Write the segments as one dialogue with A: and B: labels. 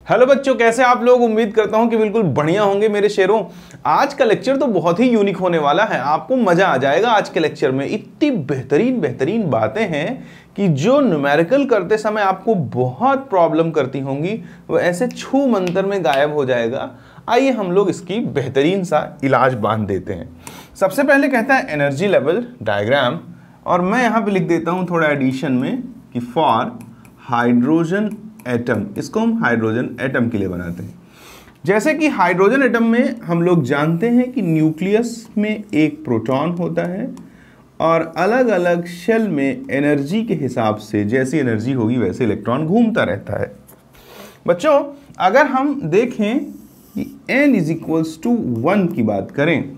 A: Hello बच्चों, कैसे आप लोग। उम्मीद करता हूं कि बिल्कुल बढ़िया होंगे मेरे शेरों। आज का लेक्चर तो बहुत ही यूनिक होने वाला है, आपको मजा आ जाएगा आज के लेक्चर में। इतनी बेहतरीन बेहतरीन बातें हैं कि जो न्यूमेरिकल करते समय आपको बहुत प्रॉब्लम करती होंगी वो ऐसे छू मंतर में गायब हो जाएगा। आइए हम लोग इसकी बेहतरीन सा इलाज बांध देते हैं। सबसे पहले कहता है एनर्जी लेवल डायग्राम, और मैं यहाँ पे लिख देता हूँ थोड़ा एडिशन में कि फॉर हाइड्रोजन एटम, इसको हम हाइड्रोजन एटम के लिए बनाते हैं। जैसे कि हाइड्रोजन एटम में हम लोग जानते हैं कि न्यूक्लियस में एक प्रोटॉन होता है और अलग अलग शेल में एनर्जी के हिसाब से जैसी एनर्जी होगी वैसे इलेक्ट्रॉन घूमता रहता है। बच्चों, अगर हम देखें कि n = 1 की बात करें,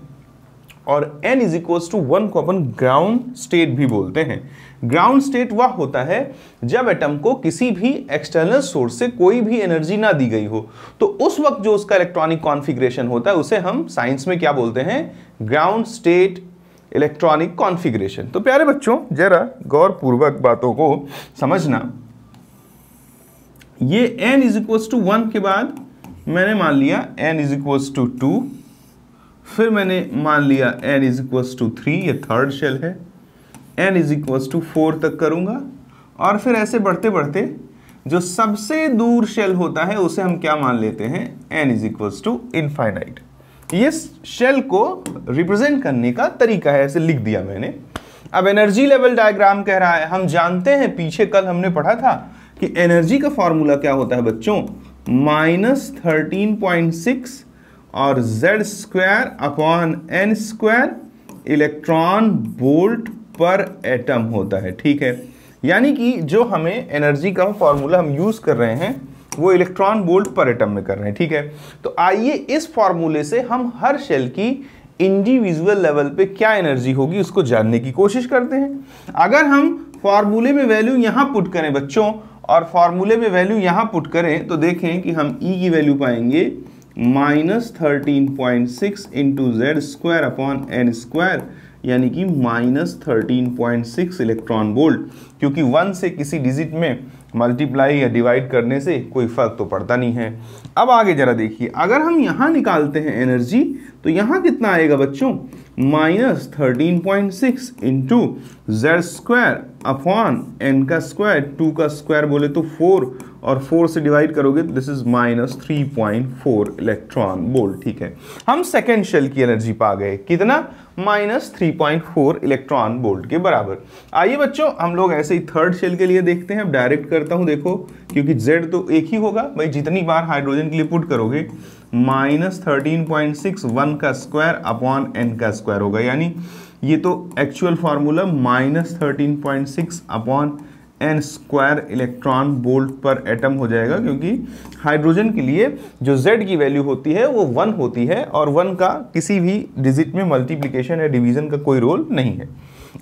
A: और n = 1 को अपन ग्राउंड स्टेट भी बोलते हैं। ग्राउंड स्टेट वह होता है जब एटम को किसी भी एक्सटर्नल सोर्स से कोई भी एनर्जी ना दी गई हो, तो उस वक्त जो उसका इलेक्ट्रॉनिक कॉन्फ़िगरेशन होता है उसे हम साइंस में क्या बोलते हैं, ग्राउंड स्टेट इलेक्ट्रॉनिक कॉन्फ़िगरेशन। तो प्यारे बच्चों, जरा गौर पूर्वक बातों को समझना। ये n = 1 के बाद मैंने मान लिया n = 2, फिर मैंने मान लिया n = 3, ये थर्ड शेल है, n = 4 तक करूंगा, और फिर ऐसे बढ़ते बढ़ते जो सबसे दूर शेल होता है उसे हम क्या मान लेते हैं, n = इनफाइनाइट। ये शेल को रिप्रेजेंट करने का तरीका है, ऐसे लिख दिया मैंने। अब एनर्जी लेवल डायग्राम कह रहा है, हम जानते हैं पीछे कल हमने पढ़ा था कि एनर्जी का फॉर्मूला क्या होता है बच्चों, -13.6 और Z² इलेक्ट्रॉन वोल्ट पर एटम होता है। ठीक है, यानी कि जो हमें एनर्जी का फॉर्मूला हम यूज कर रहे हैं वो इलेक्ट्रॉन वोल्ट पर एटम में कर रहे हैं। ठीक है, तो आइए इस फॉर्मूले से हम हर शेल की इंडिविजुअल लेवल पे क्या एनर्जी होगी उसको जानने की कोशिश करते हैं। अगर हम फॉर्मूले में वैल्यू यहां पुट करें बच्चों, और फॉर्मूले में वैल्यू यहां पुट करें तो देखें कि हम E की वैल्यू पाएंगे -13.6 × Z² यानी कि -13.6 इलेक्ट्रॉन वोल्ट, क्योंकि 1 से किसी डिजिट में मल्टीप्लाई या डिवाइड करने से कोई फर्क तो पड़ता नहीं है। अब आगे जरा देखिए, अगर हम यहाँ निकालते हैं एनर्जी तो यहाँ कितना आएगा बच्चों, -13.6 × Z²/n², 2 का स्क्वायर बोले तो 4, और 4 से डिवाइड करोगे तो दिस इज -3.4 इलेक्ट्रॉन वोल्ट। ठीक है, हम सेकेंड शेल की एनर्जी पा गए, कितना, -3.4 इलेक्ट्रॉन वोल्ट के बराबर। आइए बच्चों हम लोग ऐसे ही थर्ड शेल के लिए देखते हैं। अब डायरेक्ट करता हूं, देखो क्योंकि Z तो एक ही होगा भाई, जितनी बार हाइड्रोजन के लिए पुट करोगे -13.6 1 का स्क्वायर/n² होगा, यानी ये तो actual formula -13.6/n² electron volt पर एटम हो जाएगा, क्योंकि हाइड्रोजन के लिए जो Z की वैल्यू होती है वो 1 होती है, और 1 का किसी भी डिजिट में मल्टीप्लिकेशन या डिवीजन का कोई रोल नहीं है।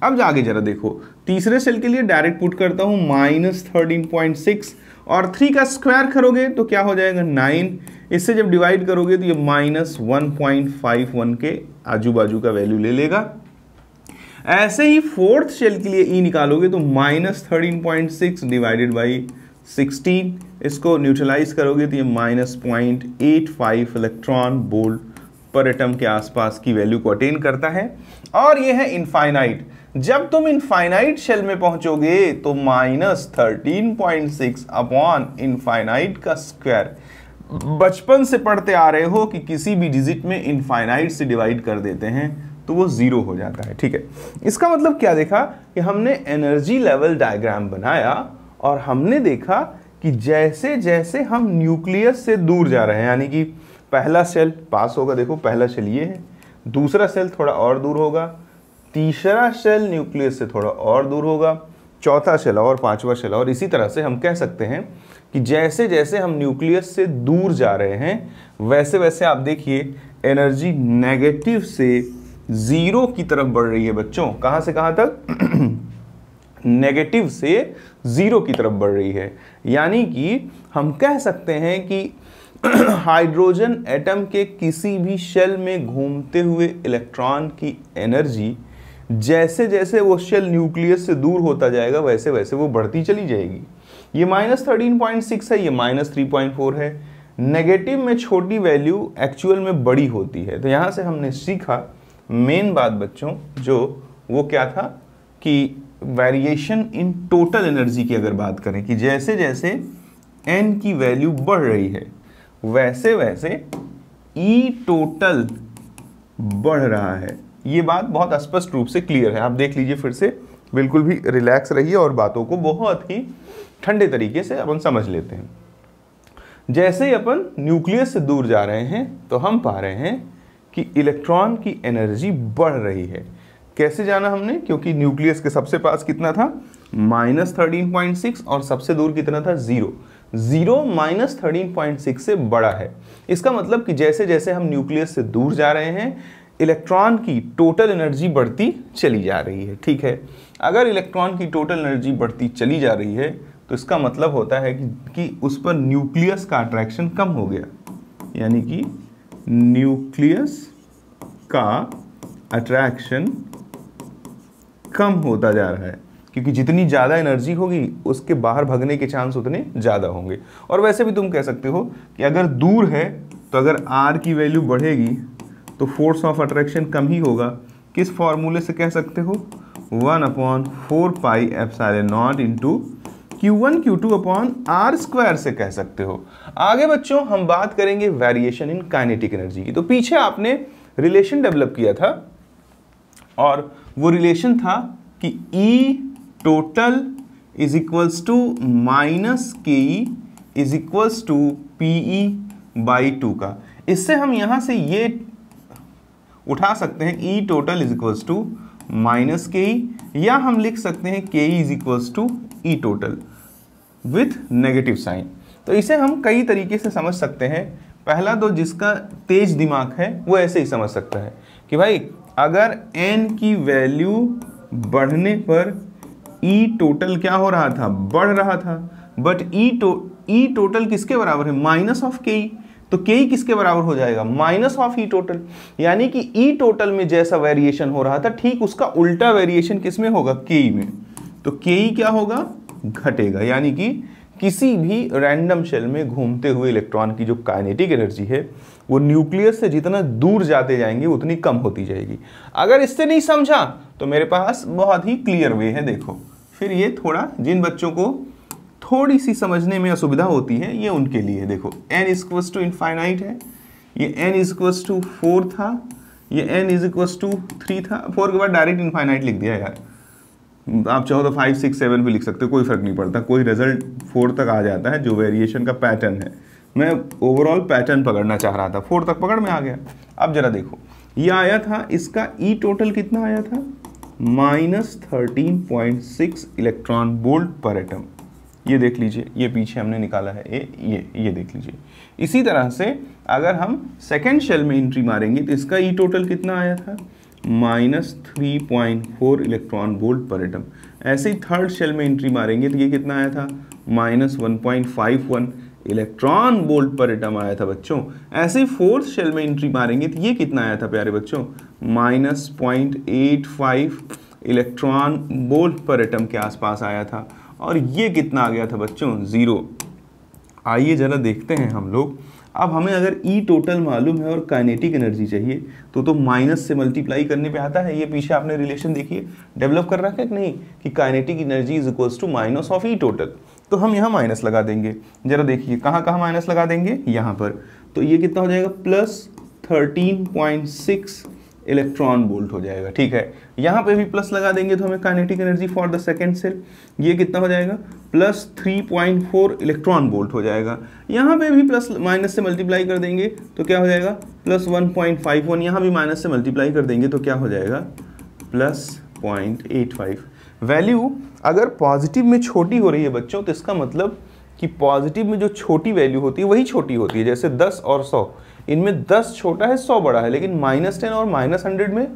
A: अब जाके जरा देखो, तीसरे सेल के लिए डायरेक्ट पुट करता हूं -13.6, और 3 का स्क्वायर करोगे तो क्या हो जाएगा, 9। इससे जब डिवाइड करोगे तो ये -1.51 के आजू बाजू का वैल्यू ले लेगा। ऐसे ही फोर्थ शेल के लिए E निकालोगे तो -13.6 / 16, इसको न्यूट्रलाइज करोगे तो ये -0.85 इलेक्ट्रॉन वोल्ट पर एटम के आसपास की वैल्यू को अटेन करता है। और ये है इनफाइनाइट। जब तुम इनफाइनाइट शेल में पहुंचोगे तो -13.6/इनफाइनाइट का स्क्वायर, बचपन से पढ़ते आ रहे हो कि किसी भी डिजिट में इनफाइनाइट से डिवाइड कर देते हैं तो वो 0 हो जाता है। ठीक है, इसका मतलब क्या देखा कि हमने एनर्जी लेवल डायग्राम बनाया और हमने देखा कि जैसे जैसे हम न्यूक्लियस से दूर जा रहे हैं, यानी कि पहला सेल पास होगा, देखो पहला सेल ये है, दूसरा सेल थोड़ा और दूर होगा, तीसरा सेल न्यूक्लियस से थोड़ा और दूर होगा, चौथा सेल और पांचवा सेल, और इसी तरह से हम कह सकते हैं कि जैसे जैसे हम न्यूक्लियस से दूर जा रहे हैं वैसे वैसे आप देखिए एनर्जी नेगेटिव से 0 की तरफ बढ़ रही है बच्चों। कहां से कहां तक, नेगेटिव से 0 की तरफ बढ़ रही है। यानी कि हम कह सकते हैं कि हाइड्रोजन एटम के किसी भी शेल में घूमते हुए इलेक्ट्रॉन की एनर्जी जैसे जैसे वो शेल न्यूक्लियस से दूर होता जाएगा वैसे वैसे वो बढ़ती चली जाएगी। ये -13.6 है, ये -3.4 है। नेगेटिव में छोटी वैल्यू एक्चुअल में बड़ी होती है। तो यहाँ से हमने सीखा मेन बात बच्चों, जो वो क्या था कि वेरिएशन इन टोटल एनर्जी की अगर बात करें कि जैसे जैसे n की वैल्यू बढ़ रही है वैसे वैसे E टोटल बढ़ रहा है। ये बात बहुत स्पष्ट रूप से क्लियर है, आप देख लीजिए फिर से, बिल्कुल भी रिलैक्स रहिए और बातों को बहुत ही ठंडे तरीके से अपन समझ लेते हैं। जैसे ही अपन न्यूक्लियस से दूर जा रहे हैं तो हम पा रहे हैं कि इलेक्ट्रॉन की एनर्जी बढ़ रही है। कैसे जाना हमने, क्योंकि न्यूक्लियस के सबसे पास कितना था -13.6 और सबसे दूर कितना था 0 -13.6 से बड़ा है। इसका मतलब कि जैसे जैसे हम न्यूक्लियस से दूर जा रहे हैं इलेक्ट्रॉन की टोटल एनर्जी बढ़ती चली जा रही है। ठीक है, अगर इलेक्ट्रॉन की टोटल एनर्जी बढ़ती चली जा रही है तो इसका मतलब होता है कि उस पर न्यूक्लियस का अट्रैक्शन कम हो गया, यानी कि न्यूक्लियस का अट्रैक्शन कम होता जा रहा है, क्योंकि जितनी ज़्यादा एनर्जी होगी उसके बाहर भागने के चांस उतने ज़्यादा होंगे। और वैसे भी तुम कह सकते हो कि अगर दूर है तो अगर R की वैल्यू बढ़ेगी तो फोर्स ऑफ अट्रैक्शन कम ही होगा। किस फॉर्मूले से कह सकते हो, 1/4πε0 into Q1 Q2 upon R² से कह सकते हो। आगे बच्चों हम बात करेंगे वेरिएशन इन काइनेटिक एनर्जी की। तो पीछे आपने रिलेशन डेवलप किया था और वो रिलेशन था कि E total is equals to -KE is equals to PE/2 का। इससे हम यहां से ये उठा सकते हैं E total is equals to -KE, या हम लिख सकते हैं KE is equals to E total with negative sign. तो इसे हम कई तरीके से समझ सकते हैं। पहला तो जिसका तेज दिमाग है वो ऐसे ही समझ सकता है कि भाई अगर n की वैल्यू बढ़ने पर E टोटल क्या हो रहा था, बढ़ रहा था, बट E टोटल किसके बराबर है, -KE। तो KE किसके बराबर हो जाएगा, -E टोटल। यानी कि E टोटल में जैसा वेरिएशन हो रहा था ठीक उसका उल्टा वेरिएशन किसमें होगा, KE में। तो KE क्या होगा, घटेगा। यानी कि किसी भी रैंडम शेल में घूमते हुए इलेक्ट्रॉन की जो काइनेटिक एनर्जी है वो न्यूक्लियस से जितना दूर जाते जाएंगे उतनी कम होती जाएगी। अगर इससे नहीं समझा तो मेरे पास बहुत ही क्लियर वे है, देखो। फिर ये थोड़ा जिन बच्चों को थोड़ी सी समझने में असुविधा होती है ये उनके लिए, देखो n इक्वल्स टू इनफाइनाइट है, ये n इक्वल्स टू 4 था, ये n इक्वल्स टू 3 था। 4 के बाद डायरेक्ट इनफाइनाइट लिख दिया यार, आप चाहो तो 5 6 7 भी लिख सकते हो, कोई फर्क नहीं पड़ता, कोई रिजल्ट 4 तक आ जाता है जो वेरिएशन का पैटर्न है। मैं ओवरऑल पैटर्न पकड़ना चाह रहा था, 4 तक पकड़ में आ गया। अब जरा देखो ये आया था, इसका E टोटल कितना आया था, -13.6 इलेक्ट्रॉन वोल्ट पर एटम। ये देख लीजिए, ये पीछे हमने निकाला है ये देख लीजिए। इसी तरह से अगर हम सेकेंड शेल में एंट्री मारेंगे तो इसका E टोटल कितना आया था, -3.4 इलेक्ट्रॉन वोल्ट पर एटम। ऐसे ही थर्ड शेल में एंट्री मारेंगे तो ये कितना आया था, -1.51 इलेक्ट्रॉन वोल्ट पर एटम आया था बच्चों। ऐसे ही फोर्थ शेल में एंट्री मारेंगे तो ये कितना आया था प्यारे बच्चों, -0.85 इलेक्ट्रॉन वोल्ट पर एटम के आसपास आया था। और ये कितना आ गया था बच्चों, 0। आइए जरा देखते हैं हम लोग। अब हमें अगर E टोटल मालूम है और काइनेटिक एनर्जी चाहिए तो माइनस से मल्टीप्लाई करने पे आता है। ये पीछे आपने रिलेशन देखिए डेवलप कर रखा है कि नहीं, कि kinetic energy is equals to minus of E total. तो हम यहाँ माइनस लगा देंगे, जरा देखिए कहाँ कहाँ माइनस लगा देंगे, यहाँ पर। तो ये कितना हो जाएगा, +13.6 इलेक्ट्रॉन वोल्ट हो जाएगा। ठीक है, यहाँ पे भी प्लस लगा देंगे तो हमें kinetic energy for the second shell ये कितना हो जाएगा, +3.4 इलेक्ट्रॉन वोल्ट हो जाएगा। यहाँ पे भी प्लस माइनस से मल्टीप्लाई कर देंगे तो क्या हो जाएगा, +1.51। यहाँ भी माइनस से मल्टीप्लाई कर देंगे तो क्या हो जाएगा, +0.85। वैल्यू अगर पॉजिटिव में छोटी हो रही है बच्चों तो इसका मतलब कि पॉजिटिव में जो छोटी वैल्यू होती है वही छोटी होती है। जैसे 10 और 100, इनमें 10 छोटा है 100 बड़ा है, लेकिन -10 और -100 में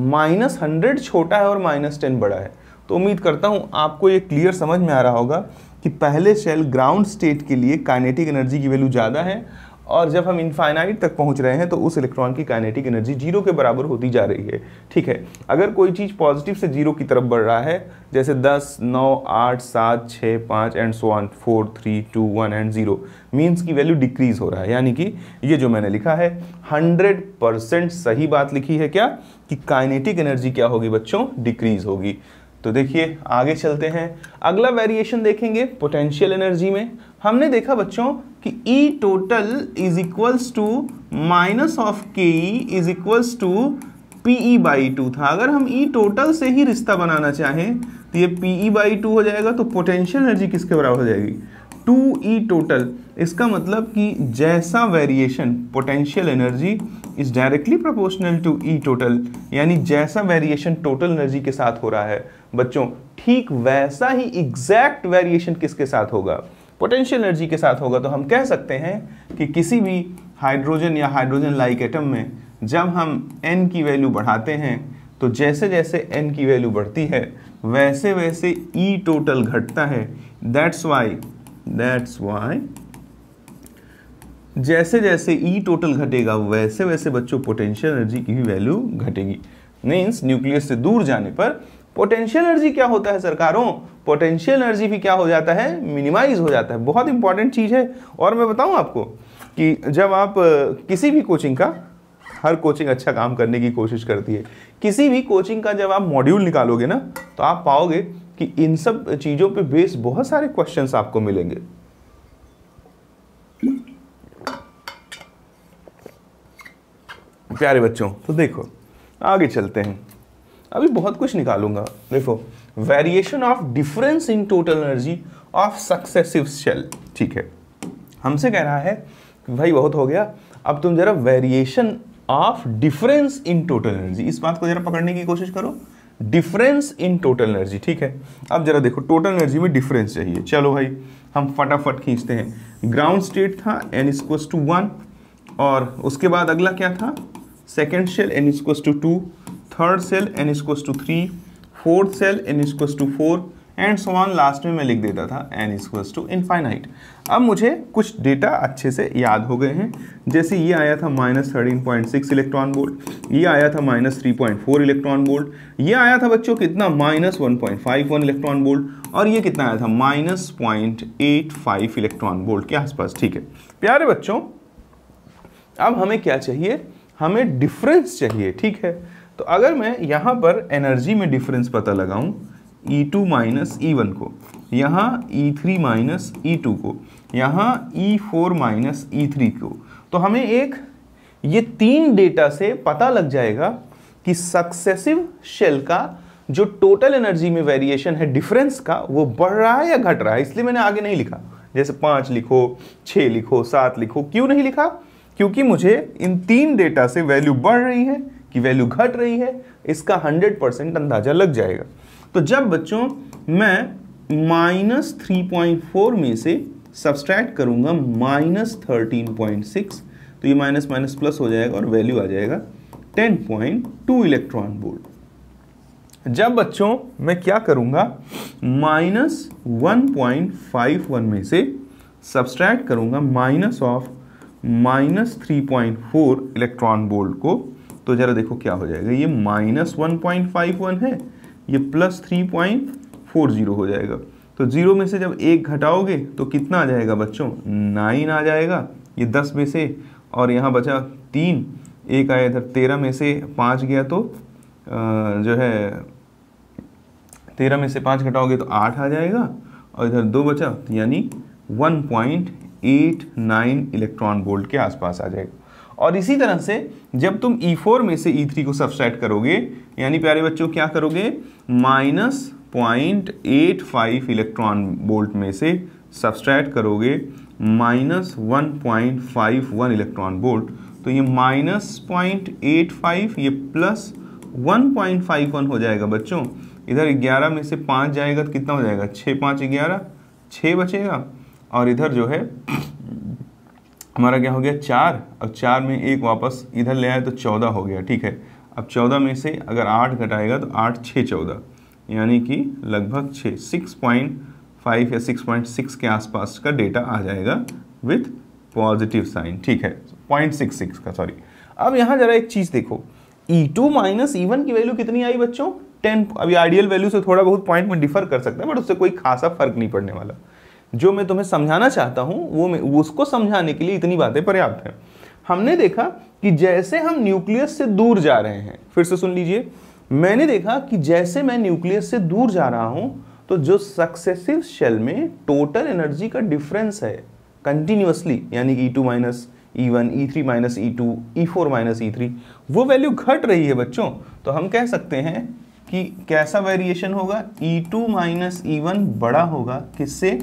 A: -100 छोटा है और -10 बड़ा है। तो उम्मीद करता हूँ आपको ये क्लियर समझ में आ रहा होगा कि पहले शेल ग्राउंड स्टेट के लिए काइनेटिक एनर्जी की वैल्यू ज़्यादा है और जब हम इनफाइनाइट तक पहुंच रहे हैं तो उस इलेक्ट्रॉन की काइनेटिक एनर्जी 0 के बराबर होती जा रही है। ठीक है, अगर कोई चीज़ पॉजिटिव से 0 की तरफ बढ़ रहा है, जैसे 10, 9, 8, 7, 6, 5 and so on, 4, 3, 2, 1 and 0, means की वैल्यू डिक्रीज हो रहा है। यानी कि ये जो मैंने लिखा है 100% सही बात लिखी है, क्या कि काइनेटिक एनर्जी क्या होगी बच्चों, डिक्रीज होगी। तो देखिए आगे चलते हैं, अगला वेरिएशन देखेंगे पोटेंशियल एनर्जी में। हमने देखा बच्चों कि E total is equals to minus of K is equals to PE/2 था। अगर हम E टोटल से ही रिश्ता बनाना चाहें तो ये PE/2 हो जाएगा, तो पोटेंशियल एनर्जी किसके बराबर हो जाएगी, 2E टोटल। इसका मतलब कि जैसा variation potential energy is directly proportional to E total, यानी जैसा वेरिएशन टोटल एनर्जी के साथ हो रहा है बच्चों, ठीक वैसा ही एग्जैक्ट वेरिएशन किसके साथ होगा, पोटेंशियल एनर्जी के साथ होगा। तो हम कह सकते हैं कि किसी भी हाइड्रोजन या हाइड्रोजन लाइक एटम में जब हम n की वैल्यू बढ़ाते हैं तो जैसे जैसे n की वैल्यू बढ़ती है वैसे वैसे E टोटल घटता है। दैट्स वाई जैसे जैसे E टोटल घटेगा वैसे वैसे बच्चों पोटेंशियल एनर्जी की भी वैल्यू घटेगी। मीन्स न्यूक्लियस से दूर जाने पर पोटेंशियल एनर्जी क्या होता है सरकारों, पोटेंशियल एनर्जी भी क्या हो जाता है, मिनिमाइज हो जाता है। बहुत इंपॉर्टेंट चीज़ है। और मैं बताऊं आपको कि जब आप किसी भी कोचिंग का, हर कोचिंग अच्छा काम करने की कोशिश करती है, किसी भी कोचिंग का जब आप मॉड्यूल निकालोगे ना तो आप पाओगे कि इन सब चीज़ों पे बेस बहुत सारे क्वेश्चंस आपको मिलेंगे। प्यारे बच्चों तो देखो आगे चलते हैं, अभी बहुत कुछ निकालूंगा। देखो variation of difference in total energy of successive shell. ठीक है, हमसे कह रहा है कि भाई बहुत हो गया, अब तुम जरा variation of difference in total energy, इस बात को जरा पकड़ने की कोशिश करो। डिफरेंस इन टोटल एनर्जी, ठीक है। अब जरा देखो टोटल एनर्जी में डिफरेंस चाहिए। चलो भाई हम फटाफट खींचते हैं। ग्राउंड स्टेट था n=1, और उसके बाद अगला क्या था, second shell n=2, third shell n=3, fourth shell n=4 and so on. Last में मैं लिख देता था n=इनफाइनाइट। अब मुझे कुछ डेटा अच्छे से याद हो गए हैं, जैसे ये आया था -13.6 इलेक्ट्रॉन वोल्ट, ये आया था -3.4 इलेक्ट्रॉन वोल्ट, ये आया था बच्चों कितना -1.51 इलेक्ट्रॉन वोल्ट, और ये कितना आया था -0.85 इलेक्ट्रॉन वोल्ट के आसपास। ठीक है प्यारे बच्चों, अब हमें क्या चाहिए, हमें डिफरेंस चाहिए। ठीक है, तो अगर मैं यहाँ पर एनर्जी में डिफरेंस पता लगाऊं, E2 माइनस E1 को, यहाँ E3 माइनस E2 को, यहाँ E4 माइनस E3 को, तो हमें एक ये तीन डेटा से पता लग जाएगा कि सक्सेसिव शेल का जो टोटल एनर्जी में वेरिएशन है डिफरेंस का, वो बढ़ रहा है या घट रहा है। इसलिए मैंने आगे नहीं लिखा, जैसे 5 लिखो, 6 लिखो, 7 लिखो। क्यों नहीं लिखा, क्योंकि मुझे इन तीन डेटा से वैल्यू बढ़ रही है कि वैल्यू घट रही है, इसका 100% अंदाजा लग जाएगा। तो जब बच्चों मैं -3.4 में से सब्सट्रैक्ट करूंगा -13.6, तो ये माइनस माइनस प्लस हो जाएगा और वैल्यू आ जाएगा 10.2 इलेक्ट्रॉन वोल्ट। जब बच्चों मैं क्या करूंगा, -1.51 में से सब्सट्रैक्ट करूंगा -3.4 इलेक्ट्रॉन वोल्ट को, तो जरा देखो क्या हो जाएगा, ये -1.51 है, ये +3.40 हो जाएगा। तो 0 में से जब 1 घटाओगे तो कितना आ जाएगा बच्चों, 9 आ जाएगा, ये 10 में से, और यहाँ बचा 3, 1 आया इधर, 13 में से 5 गया तो जो है 13 में से 5 घटाओगे तो 8 आ जाएगा, और इधर 2 बचा, यानी 1.89 इलेक्ट्रॉन वोल्ट के आसपास आ जाएगा। और इसी तरह से जब तुम E4 में से E3 को सब्सट्रैक्ट करोगे, यानी प्यारे बच्चों क्या करोगे, -0.85 इलेक्ट्रॉन वोल्ट में से सब्सट्रैक्ट करोगे -1.51 इलेक्ट्रॉन वोल्ट, तो ये -0.85 ये +1.51 हो जाएगा बच्चों। इधर 11 में से 5 जाएगा तो कितना हो जाएगा, 6 5 11, 6 बचेगा, और इधर जो है हमारा क्या हो गया 4, अब 4 में 1 वापस इधर ले आए तो 14 हो गया। ठीक है, अब 14 में से अगर 8 घटाएगा तो 8 6 14, यानी कि लगभग 6.5 या 6.6 के आसपास का डेटा आ जाएगा विथ पॉजिटिव साइन, ठीक है 0.66 का, सॉरी। अब यहाँ जरा एक चीज देखो, E2 माइनस E1 की वैल्यू कितनी आई बच्चों? 10। अभी आइडियल वैल्यू से थोड़ा बहुत पॉइंट में डिफर कर सकते हैं, बट उससे कोई खासा फर्क नहीं पड़ने वाला। जो मैं तुम्हें समझाना चाहता हूँ वो उसको समझाने के लिए इतनी बातें पर्याप्त है। हमने देखा कि जैसे हम न्यूक्लियस से दूर जा रहे हैं, फिर से सुन लीजिए, मैंने देखा कि जैसे मैं न्यूक्लियस से दूर जा रहा हूं तो जो सक्सेसिव शेल में टोटल एनर्जी का डिफरेंस है कंटिन्यूअसली, यानी कि E2 minus E1, E3 minus E2, E4 minus E3, वो वैल्यू घट रही है बच्चों। तो हम कह सकते हैं कि कैसा वेरिएशन होगा? E2 माइनस E1 बड़ा होगा किससे?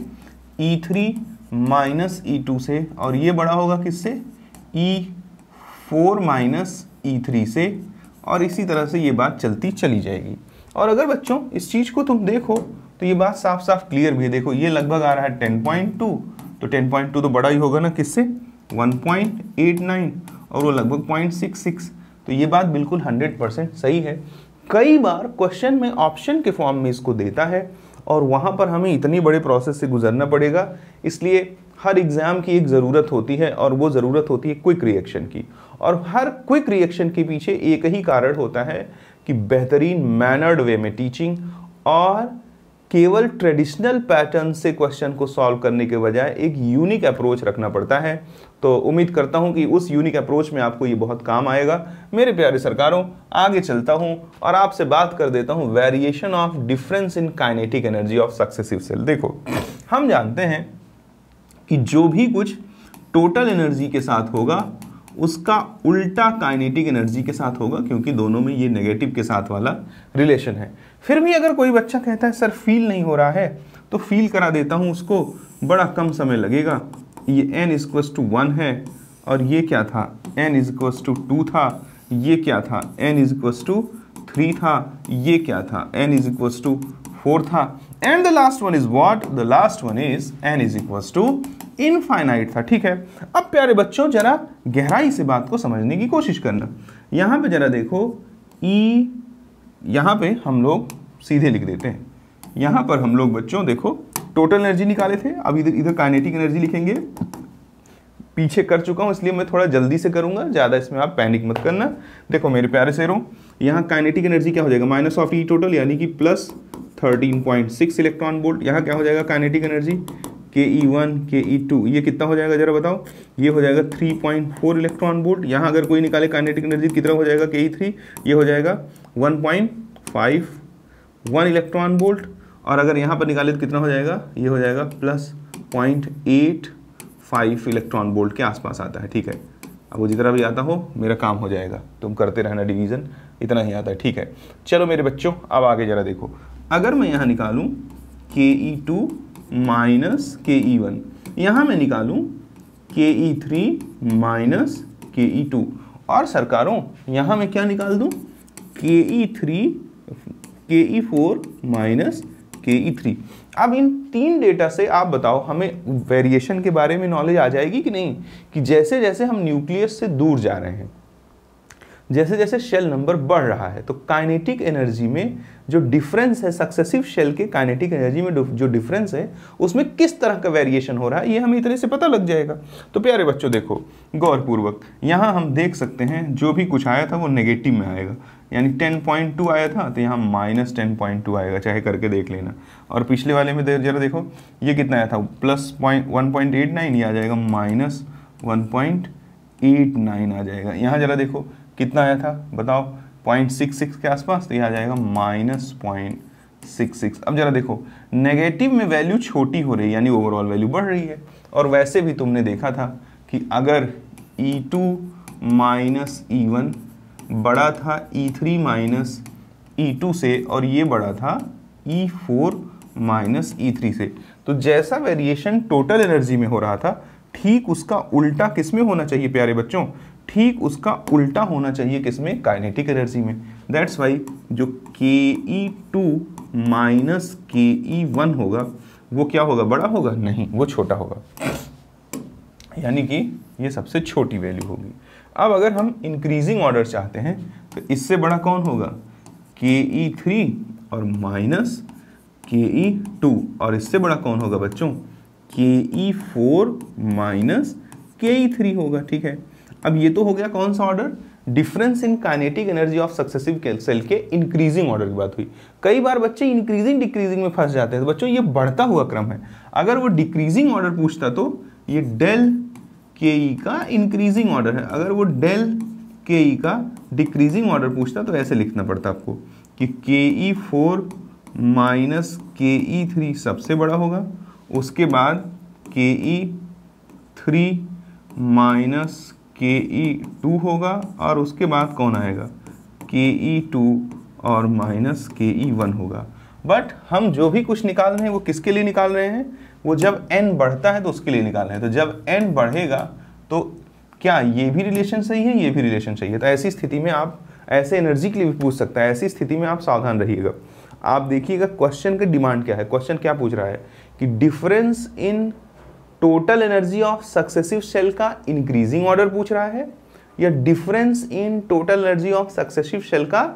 A: E3 माइनस E2 से, और ये बड़ा होगा किससे? E4 माइनस E3 से, और इसी तरह से ये बात चलती चली जाएगी। और अगर बच्चों इस चीज को तुम देखो तो ये बात साफ साफ क्लियर भी है। देखो ये लगभग आ रहा है 10.2, तो 10.2 तो बड़ा ही होगा ना किससे? 1.89, और वो लगभग 0.66, तो ये बात बिल्कुल 100% सही है। कई बार क्वेश्चन में ऑप्शन के फॉर्म में इसको देता है और वहां पर हमें इतनी बड़े प्रोसेस से गुजरना पड़ेगा, इसलिए हर एग्जाम की एक ज़रूरत होती है और वो ज़रूरत होती है क्विक रिएक्शन की। और हर क्विक रिएक्शन के पीछे एक ही कारण होता है कि बेहतरीन मैनर्ड वे में टीचिंग और केवल ट्रेडिशनल पैटर्न से क्वेश्चन को सॉल्व करने के बजाय एक यूनिक अप्रोच रखना पड़ता है। तो उम्मीद करता हूं कि उस यूनिक अप्रोच में आपको ये बहुत काम आएगा। मेरे प्यारे सरकारों, आगे चलता हूं और आपसे बात कर देता हूं variation of difference in kinetic energy of successive shell. देखो, हम जानते हैं कि जो भी कुछ टोटल एनर्जी के साथ होगा उसका उल्टा काइनेटिक एनर्जी के साथ होगा, क्योंकि दोनों में ये नेगेटिव के साथ वाला रिलेशन है। फिर भी अगर कोई बच्चा कहता है सर फील नहीं हो रहा है, तो फील करा देता हूं उसको, बड़ा कम समय लगेगा। ये n = 1 है, और ये क्या था? n = 2 था। ये क्या था? n = 3 था। ये क्या था? n = 4 था। And the last one is what? The last one is n = infinite था। ठीक है, अब प्यारे बच्चों जरा गहराई से बात को समझने की कोशिश करना। यहां पे जरा देखो, E यहां पे हम लोग सीधे लिख देते हैं। यहां पर हम लोग बच्चों देखो टोटल एनर्जी निकाले थे, अब इधर काइनेटिक एनर्जी लिखेंगे। पीछे कर चुका हूं इसलिए मैं थोड़ा जल्दी से करूंगा, ज्यादा इसमें आप पैनिक मत करना। देखो मेरे प्यारे शेरों, यहाँ काइनेटिक एनर्जी क्या हो जाएगा? माइनस ऑफ E टोटल, यानी कि प्लस 13.6 इलेक्ट्रॉन वोल्ट। यहाँ क्या हो जाएगा काइनेटिक एनर्जी? KE1 KE2, ये कितना हो जाएगा जरा बताओ? ये हो जाएगा 3.4 इलेक्ट्रॉन वोल्ट। यहाँ अगर कोई निकाले काइनेटिक एनर्जी कितना हो जाएगा? KE3, ये हो जाएगा 1.51 इलेक्ट्रॉन वोल्ट। और अगर यहाँ पर निकाले तो कितना हो जाएगा? ये हो जाएगा प्लस 0.85 इलेक्ट्रॉन वोल्ट के आसपास आता है। ठीक है, अब वो जितना भी आता हो मेरा काम हो जाएगा, तुम करते रहना डिवीजन, इतना ही आता है। ठीक है, चलो मेरे बच्चों अब आगे जरा देखो, अगर मैं यहाँ निकालूं KE2 माइनस KE1, यहाँ मैं निकालूं KE3 माइनस KE2, और सरकारों यहाँ मैं क्या निकाल दूं? KE4 minus KE3। अब इन तीन डेटा से आप बताओ हमें वेरिएशन के बारे में नॉलेज आ जाएगी कि नहीं, कि जैसे जैसे हम न्यूक्लियस से दूर जा रहे हैं, जैसे जैसे शेल नंबर बढ़ रहा है, तो काइनेटिक एनर्जी में जो डिफरेंस है, सक्सेसिव शेल के काइनेटिक एनर्जी में जो डिफरेंस है, उसमें किस तरह का वेरिएशन हो रहा है, ये हमें इतने से पता लग जाएगा। तो प्यारे बच्चों देखो गौरपूर्वक, यहाँ हम देख सकते हैं जो भी कुछ आया था वो नेगेटिव में आएगा, यानी 10.2 आया था तो यहाँ माइनस 10.2 आएगा, चाहे करके देख लेना। और पिछले वाले में जरा देखो ये कितना आया था? प्लस 1.89, ये आ जाएगा माइनस 1.89 आ जाएगा। यहाँ जरा देखो कितना आया था बताओ? 0.66 के आसपास, तो ये आ जाएगा माइनस 0.66। अब जरा देखो नेगेटिव में वैल्यू छोटी हो रही है, यानी ओवरऑल वैल्यू बढ़ रही है। और वैसे भी तुमने देखा था कि अगर E2 माइनस E1 बड़ा था E3 माइनस E2 से, और ये बड़ा था E4 माइनस E3 से, तो जैसा वेरिएशन टोटल एनर्जी में हो रहा था, ठीक उसका उल्टा किसमें होना चाहिए प्यारे बच्चों? ठीक उसका उल्टा होना चाहिए किसमें? काइनेटिक एनर्जी में। दैट्स वाई जो KE2 माइनस KE1 होगा वो क्या होगा? बड़ा होगा? नहीं, वो छोटा होगा, यानी कि ये सबसे छोटी वैल्यू होगी। अब अगर हम इंक्रीजिंग ऑर्डर चाहते हैं तो इससे बड़ा कौन होगा? KE3 और माइनस KE2, और इससे बड़ा कौन होगा बच्चों? KE4 माइनस Ke3 होगा, ठीक है। अब ये तो हो गया कौन सा order, difference in kinetic energy of successive shell के इंक्रीजिंग ऑर्डर की बात हुई। कई बार बच्चे इंक्रीजिंग डिक्रीजिंग में फंस जाते हैं, तो बच्चों ये बढ़ता हुआ क्रम है। अगर वो डिक्रीजिंग ऑर्डर पूछता तो ये डेल के ई का इंक्रीजिंग ऑर्डर है, अगर वो डेल के ई का डिक्रीजिंग ऑर्डर पूछता तो ऐसे लिखना पड़ता आपको कि Ke4 माइनस Ke3 सबसे बड़ा होगा, उसके बाद Ke3 माइनस Ke2 होगा, और उसके बाद कौन आएगा, Ke2 और माइनस Ke1 होगा। बट हम जो भी कुछ निकाल रहे हैं वो किसके लिए निकाल रहे हैं, वो जब n बढ़ता है तो उसके लिए निकाल रहे हैं। तो जब n बढ़ेगा तो क्या ये भी रिलेशन सही है, ये भी रिलेशन सही है, तो ऐसी स्थिति में आप ऐसे एनर्जी के लिए भी पूछ सकता है। ऐसी स्थिति में आप सावधान रहिएगा। आप देखिएगा क्वेश्चन का डिमांड क्या है, क्वेश्चन क्या पूछ रहा है कि difference in total energy of successive shell का इंक्रीजिंग ऑर्डर पूछ रहा है, या difference in total energy of successive shell का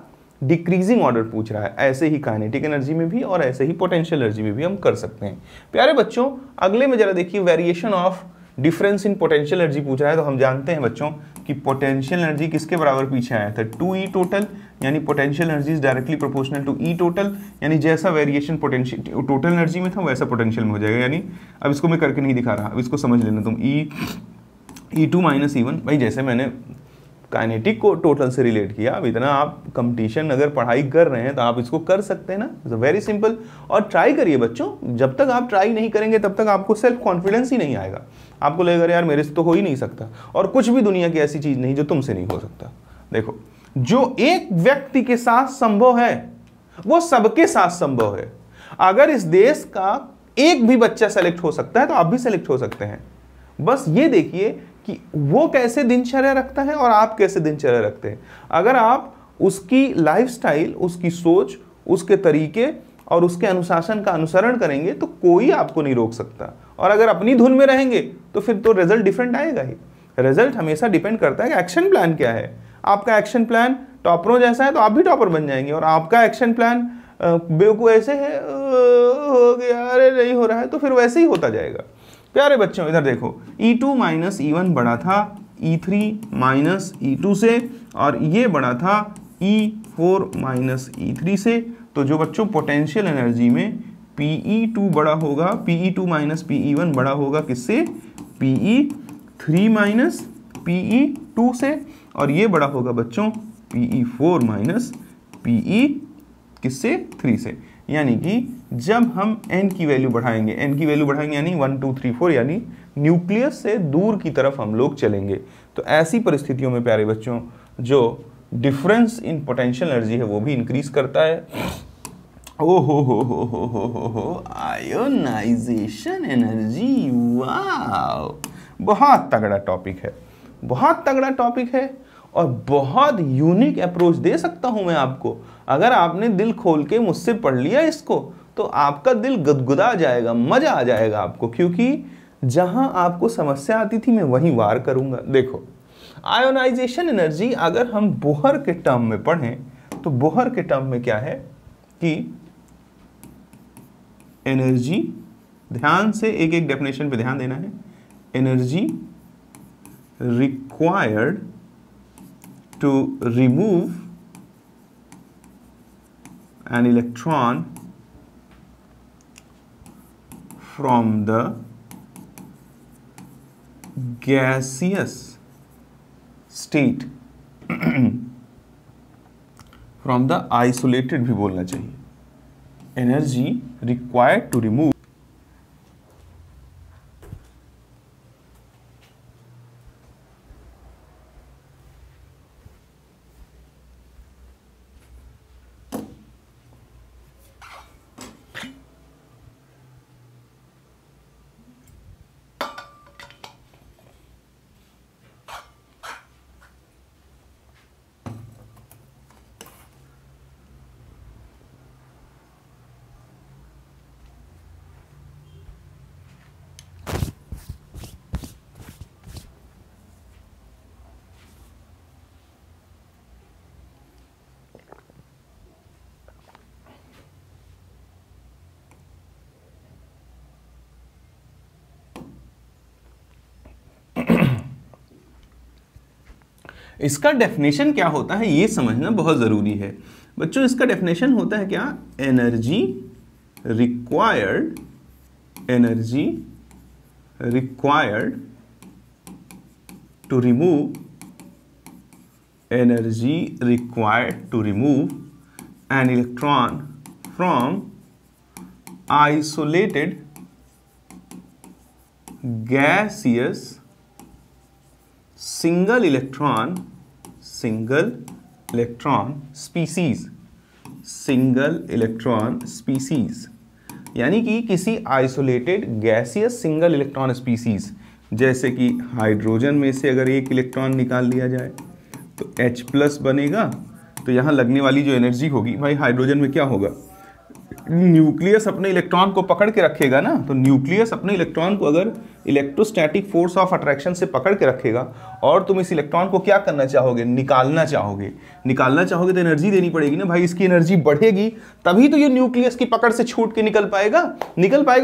A: डिक्रीजिंग ऑर्डर पूछ रहा है। ऐसे ही काइनेटिक एनर्जी में भी और ऐसे ही पोटेंशियल एनर्जी में भी हम कर सकते हैं। प्यारे बच्चों, अगले में जरा देखिए, variation of difference in potential energy पूछ रहा है। तो हम जानते हैं बच्चों कि पोटेंशियल एनर्जी किसके बराबर पीछे आया था, 2E टोटल, यानी potential energy is directly proportional to E total, यानी जैसा वेरिएशन पोटेंशियल टोटल एनर्जी में था वैसा पोटेंशियल में हो जाएगा। यानी अब इसको मैं करके नहीं दिखा रहा, अब इसको समझ लेना तुम, E2 माइनस E1। भाई जैसे मैंने काइनेटिक को टोटल से रिलेट किया, अब इतना आप कंपटीशन अगर पढ़ाई कर रहे हैं तो आप इसको कर सकते हैं ना, वेरी सिंपल। और ट्राई करिए बच्चों, जब तक आप ट्राई नहीं करेंगे तब तक आपको सेल्फ कॉन्फिडेंस ही नहीं आएगा। आपको लगेगा यार मेरे से तो हो ही नहीं सकता, और कुछ भी दुनिया की ऐसी चीज नहीं जो तुमसे नहीं हो सकता। देखो, जो एक व्यक्ति के साथ संभव है वो सबके साथ संभव है। अगर इस देश का एक भी बच्चा सेलेक्ट हो सकता है तो आप भी सेलेक्ट हो सकते हैं। बस ये देखिए कि वो कैसे दिनचर्या रखता है और आप कैसे दिनचर्या रखते हैं। अगर आप उसकी लाइफस्टाइल, उसकी सोच, उसके तरीके और उसके अनुशासन का अनुसरण करेंगे तो कोई आपको नहीं रोक सकता। और अगर अपनी धुन में रहेंगे तो फिर तो रिजल्ट डिफरेंट आएगा ही। रिजल्ट हमेशा डिपेंड करता है कि एक्शन प्लान क्या है। आपका एक्शन प्लान टॉपरों जैसा है तो आप भी टॉपर बन जाएंगे, और आपका एक्शन प्लान बेवकूफ ऐसे है, हो गया, अरे नहीं हो रहा है, तो फिर वैसे ही होता जाएगा। प्यारे बच्चों इधर देखो, E2 माइनस E1 बड़ा था E3 माइनस E2 से, और ये बड़ा था E4 माइनस E3 से। तो जो बच्चों पोटेंशियल एनर्जी में PE2 बड़ा होगा, PE2 माइनस PE1 बड़ा होगा किससे, PE3 माइनस PE2 से, और ये बड़ा होगा बच्चों PE4 माइनस PE किससे, 3 से। यानी कि जब हम n की वैल्यू बढ़ाएंगे, n की वैल्यू बढ़ाएंगे यानी 1 2 3 4, यानी न्यूक्लियस से दूर की तरफ हम लोग चलेंगे। तो ऐसी परिस्थितियों में प्यारे बच्चों जो डिफरेंस इन पोटेंशियल एनर्जी है वो भी इंक्रीज करता है। ओ हो, आयोनाइजेशन एनर्जी, वाह, बहुत तगड़ा टॉपिक है, बहुत तगड़ा टॉपिक है, और बहुत यूनिक अप्रोच दे सकता हूं मैं आपको। अगर आपने दिल खोल के मुझसे पढ़ लिया इसको तो आपका दिल गुदगुदा जाएगा, मजा आ जाएगा आपको, क्योंकि जहां आपको समस्या आती थी मैं वहीं वार करूंगा। देखो, आयोनाइजेशन एनर्जी अगर हम बोहर के टर्म में पढ़ें तो बोहर के टर्म में क्या है कि एनर्जी, ध्यान से एक एक डेफिनेशन पे ध्यान देना है, energy required to remove an electron from the gaseous state from the isolated भी बोलना चाहिए, energy required to remove इसका डेफिनेशन क्या होता है ये समझना बहुत ज़रूरी है बच्चों। इसका डेफिनेशन होता है क्या, energy required to remove an electron from isolated gaseous single electron species, यानी कि किसी isolated gaseous single electron species, जैसे कि हाइड्रोजन में से अगर एक इलेक्ट्रॉन निकाल लिया जाए तो H+ बनेगा, तो यहाँ लगने वाली जो एनर्जी होगी भाई, हाइड्रोजन में क्या होगा, न्यूक्लियस अपने इलेक्ट्रॉन को पकड़ के रखेगा ना, तो न्यूक्लियस अपने इलेक्ट्रॉन को अगर इलेक्ट्रोस्टैटिक फोर्स ऑफ अट्रैक्शन से पकड़ के रखेगा और तुम इस इलेक्ट्रॉन को क्या करना चाहोगे, निकालना चाहोगे तो एनर्जी देनी पड़ेगी ना भाई, इसकी एनर्जी बढ़ेगी तभी तो ये न्यूक्लियस की पकड़ से छूट के निकल पाएगा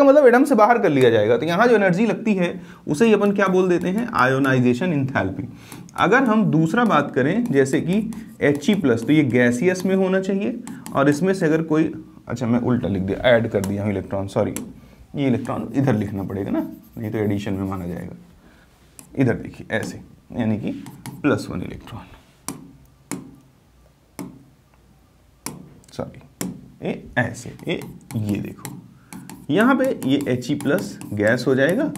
A: मतलब एटम से बाहर कर लिया जाएगा। तो यहाँ जो एनर्जी लगती है उसे ही अपन क्या बोल देते हैं, आयोनाइजेशन एंथैल्पी। अगर हम दूसरा बात करें जैसे कि He+, तो ये गैसियस में होना चाहिए और इसमें से अगर कोई, अच्छा मैं उल्टा लिख दिया, ऐड कर दिया हूँ इलेक्ट्रॉन, सॉरी ये इलेक्ट्रॉन इधर लिखना पड़ेगा ना, नहीं तो एडिशन में माना जाएगा। इधर देखिए ऐसे, यानी कि +1 इलेक्ट्रॉन, सॉरी ये ऐसे, ये देखो यहाँ पे ये He+ गैस हो जाएगा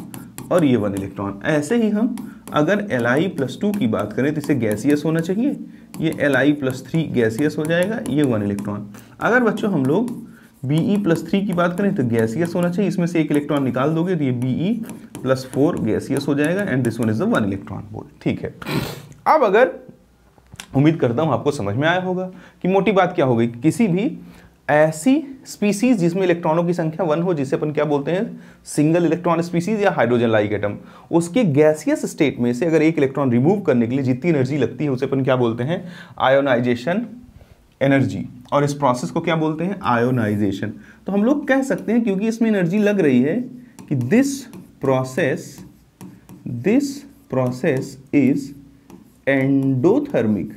A: और ये 1 इलेक्ट्रॉन। ऐसे ही हम अगर Li+2 की बात करें तो इसे गैसियस होना चाहिए, ये Li+3 गैसियस हो जाएगा, ये 1 इलेक्ट्रॉन। अगर बच्चों हम लोग Be+3 की बात करें तो गैसियस होना चाहिए, इसमें से एक इलेक्ट्रॉन निकाल दोगे तो ये Be+4 गैसियस हो जाएगा and this one is the 1 electron बोल। ठीक है, अब अगर उम्मीद करता हूं आपको समझ में आया होगा कि मोटी बात क्या हो गई, किसी भी ऐसी स्पीसीज जिसमें इलेक्ट्रॉनों की संख्या 1 हो, जिसे अपन क्या बोलते हैं, सिंगल इलेक्ट्रॉन स्पीसीज या हाइड्रोजन लाइक एटम, उसके गैसियस स्टेट में से अगर एक इलेक्ट्रॉन रिमूव करने के लिए जितनी एनर्जी लगती है उसे अपन क्या बोलते हैं, आयोनाइजेशन एनर्जी, और इस प्रोसेस को क्या बोलते हैं, आयोनाइजेशन। तो हम लोग कह सकते हैं क्योंकि इसमें एनर्जी लग रही है कि दिस प्रोसेस इज एंडोथर्मिक,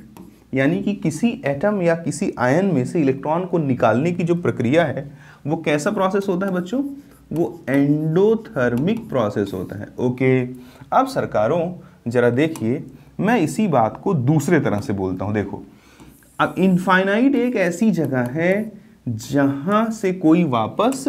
A: यानी कि किसी एटम या किसी आयन में से इलेक्ट्रॉन को निकालने की जो प्रक्रिया है वो कैसा प्रोसेस होता है बच्चों, वो एंडोथर्मिक प्रोसेस होता है। ओके, अब सरकारों जरा देखिए, मैं इसी बात को दूसरे तरह से बोलता हूं। देखो, अब इनफाइनाइट एक ऐसी जगह है जहां से कोई वापस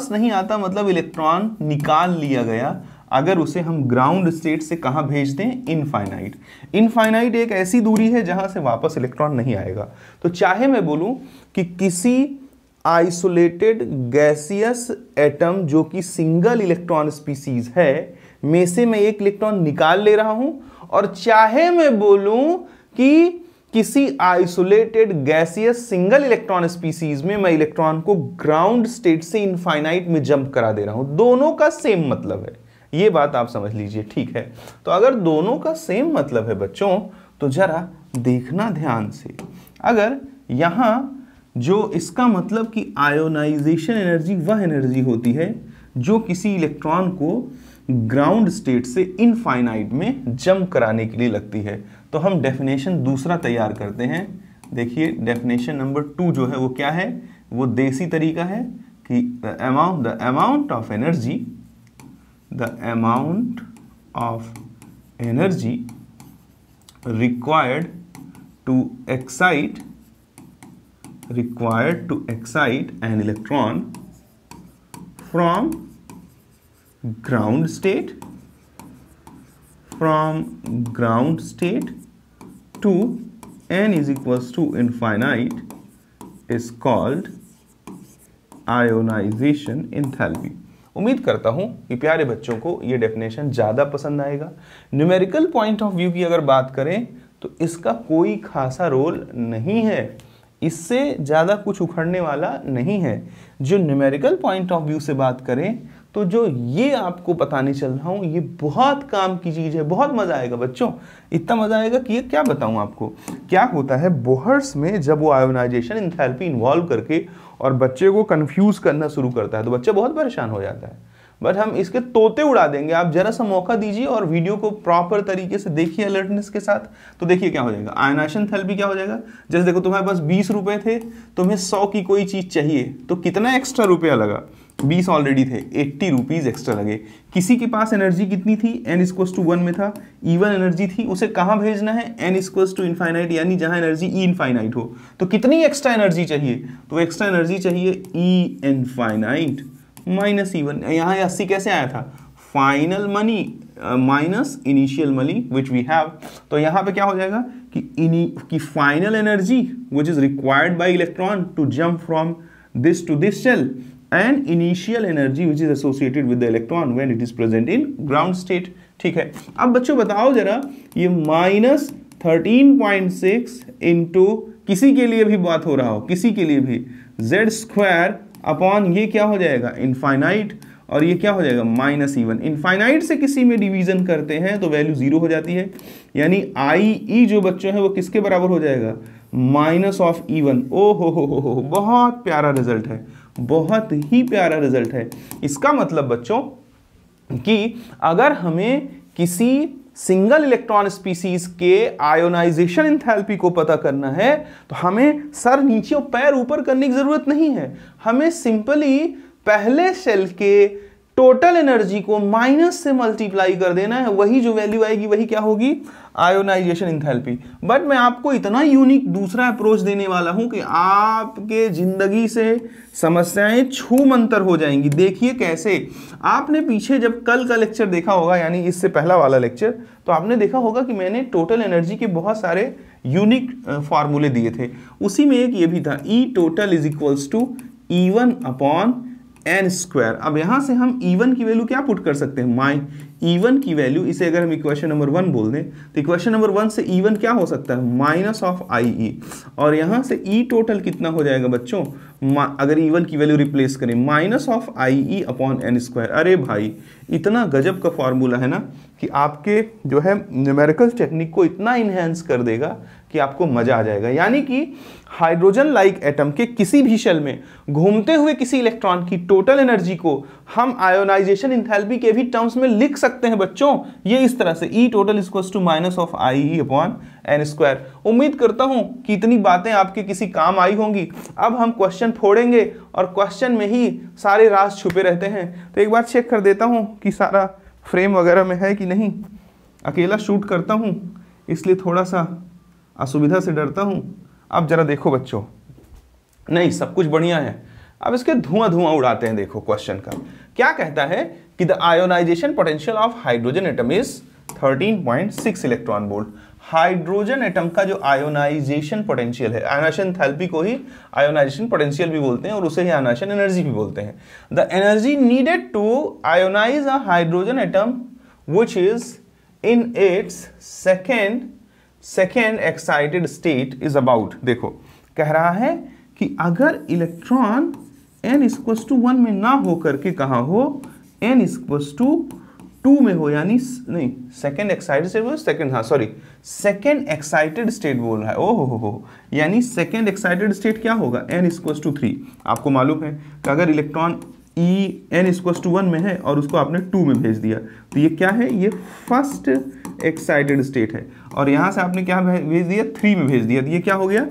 A: नहीं आता मतलब इलेक्ट्रॉन निकाल लिया गया, अगर उसे हम ग्राउंड स्टेट से कहां भेज दें, इनफाइनाइट एक ऐसी दूरी है जहां से वापस इलेक्ट्रॉन नहीं आएगा। तो चाहे मैं बोलूं कि किसी आइसोलेटेड गैसियस एटम जो कि सिंगल इलेक्ट्रॉन स्पीसीज है में से मैं एक इलेक्ट्रॉन निकाल ले रहा हूं, और चाहे मैं बोलूं कि किसी isolated gaseous single electron species में मैं इलेक्ट्रॉन को ग्राउंड स्टेट से इनफाइनाइट में जंप करा दे रहा हूं, दोनों का सेम मतलब है, ये बात आप समझ लीजिए। ठीक है, तो अगर दोनों का सेम मतलब है बच्चों तो जरा देखना ध्यान से, अगर यहां जो इसका मतलब कि आयोनाइजेशन एनर्जी वह एनर्जी होती है जो किसी इलेक्ट्रॉन को ग्राउंड स्टेट से इनफाइनाइट में जंप कराने के लिए लगती है। तो हम डेफिनेशन दूसरा तैयार करते हैं। देखिए, डेफिनेशन नंबर 2 जो है वो क्या है, वो देसी तरीका है कि the amount of energy required to excite an electron from ground state to n is equals to infinite is called ionization enthalpy। उम्मीद करता हूं कि प्यारे बच्चों को ये डेफिनेशन ज़्यादा पसंद आएगा। न्यूमेरिकल पॉइंट ऑफ व्यू की अगर बात करें तो इसका कोई खासा रोल नहीं है, इससे ज़्यादा कुछ उखड़ने वाला नहीं है। जो न्यूमेरिकल पॉइंट ऑफ व्यू से बात करें तो जो ये आपको बताने चल रहा हूँ ये बहुत काम की चीज़ है, बहुत मज़ा आएगा बच्चों, इतना मज़ा आएगा कि ये क्या बताऊँ आपको। क्या होता है बोहर्स में, जब वो आयोनाइजेशन एंथैल्पी इन्वॉल्व करके और बच्चे को कंफ्यूज करना शुरू करता है तो बच्चा बहुत परेशान हो जाता है। बट हम इसके तोते उड़ा देंगे। आप जरा सा मौका दीजिए और वीडियो को प्रॉपर तरीके से देखिए अलर्टनेस के साथ, तो देखिए क्या हो जाएगा। आयनाइजेशन एंथैल्पी क्या हो जाएगा, जैसे देखो तुम्हारे पास 20 रुपए थे, तुम्हें 100 की कोई चीज चाहिए तो कितना एक्स्ट्रा रुपया लगा, 20 ऑलरेडी थे, 80 रुपीज एक्स्ट्रा लगे। किसी के पास एनर्जी कितनी थी, n=1 में था, इवन एनर्जी थी, उसे कहाँ भेजना है, n=इनफाइनाइट, यानी जहां एनर्जी ई इनफाइनाइट हो। तो कितनी एक्स्ट्रा एनर्जी चाहिए, तो एक्स्ट्रा एनर्जी चाहिए ई इनफाइनाइट माइनस E1। यहाँ 80 कैसे आया था, final money minus initial money which we have. तो यहाँ पे क्या हो जाएगा कि final energy which is required by electron to jump from this to this shell and initial energy which is associated with the electron when it is present in ground state। ठीक है, अब बच्चों बताओ जरा, ये -13.6 इंटू किसी के लिए भी बात हो रहा हो, किसी के लिए भी z² अपॉन ये क्या हो जाएगा इनफाइनाइट, और ये क्या हो जाएगा -E1। इनफाइनाइट से किसी में डिवीजन करते हैं तो वैल्यू 0 हो जाती है, यानी IE जो बच्चों है वो किसके बराबर हो जाएगा, -E1। ओ हो, बहुत प्यारा रिजल्ट है, बहुत ही प्यारा रिजल्ट है। इसका मतलब बच्चों कि अगर हमें किसी सिंगल इलेक्ट्रॉन स्पीसीज के आयोनाइजेशन एंथैल्पी को पता करना है तो हमें सर नीचे और पैर ऊपर करने की जरूरत नहीं है, हमें सिंपली पहले सेल के टोटल एनर्जी को माइनस से मल्टीप्लाई कर देना है, वही जो वैल्यू आएगी वही क्या होगी, आयोनाइजेशन एंथैल्पी। बट मैं आपको इतना यूनिक दूसरा अप्रोच देने वाला हूं कि आपके जिंदगी से समस्याएं छू मंतर हो जाएंगी। देखिए कैसे, आपने पीछे जब कल का लेक्चर देखा होगा, यानी इससे पहला वाला लेक्चर, तो आपने देखा होगा कि मैंने टोटल एनर्जी के बहुत सारे यूनिक फॉर्मूले दिए थे। उसी में एक ये भी था, E total = E1 upon n²। अब यहां से हम E1 की वैल्यू क्या पुट कर सकते हैं, E1 की वैल्यू, इसे अगर हम इक्वेशन नंबर 1 बोल दें तो इक्वेशन नंबर 1 से E1 क्या हो सकता है, -IE, और यहां से E टोटल कितना हो जाएगा बच्चों, अगर E1 की वैल्यू रिप्लेस करें -IE अपॉन n²। अरे भाई इतना गजब का फॉर्मूला है ना कि आपके जो है न्यूमेरिकल टेक्निक को इतना इनहेंस कर देगा कि आपको मजा आ जाएगा। यानी कि हाइड्रोजन लाइक एटम के किसी भी शेल में घूमते हुए किसी इलेक्ट्रॉन की टोटल एनर्जी को हम आयोनाइजेशन एंथैल्पी के भी टर्म्स में लिख सकते हैं बच्चों, ये इस तरह से, E total = -IE upon n²। उम्मीद करता हूं कि इतनी बातें आपके किसी काम आई होंगी। अब हम क्वेश्चन फोड़ेंगे और क्वेश्चन में ही सारे राज छुपे रहते हैं। तो एक बार चेक कर देता हूं कि सारा फ्रेम वगैरह में है कि नहीं। अकेला शूट करता हूं इसलिए थोड़ा सा असुविधा से डरता हूं। अब जरा देखो बच्चों, नहीं सब कुछ बढ़िया है, अब इसके धुआं उड़ाते हैं। देखो क्वेश्चन का क्या कहता है कि the ionization potential of hydrogen atom is 13.6 electron volt. Hydrogen atom का जो आयोनाइजेशन पोटेंशियल है, आयोनाइजेशन एंथैल्पी को ही आयोनाइजेशन पोटेंशियल भी बोलते हैं और उसे ही आयोनाइजेशन एनर्जी भी बोलते हैं। The energy needed to ionize a hydrogen atom which is in its second excited state is about. देखो कह रहा है कि अगर इलेक्ट्रॉन n=1 में ना हो करके कहा हो, n=2 में हो, यानी नहीं second excited state, second excited state बोल रहा है। हो, यानी सेकेंड एक्साइटेड स्टेट क्या होगा, n=3। आपको मालूम है कि अगर इलेक्ट्रॉन n=1 में है और उसको आपने 2 में भेज दिया तो ये क्या है, ये फर्स्ट एक्साइटेड स्टेट है, और यहां से आपने क्या भेज दिया, 3 में भेज दिया, तो ये क्या हो गया,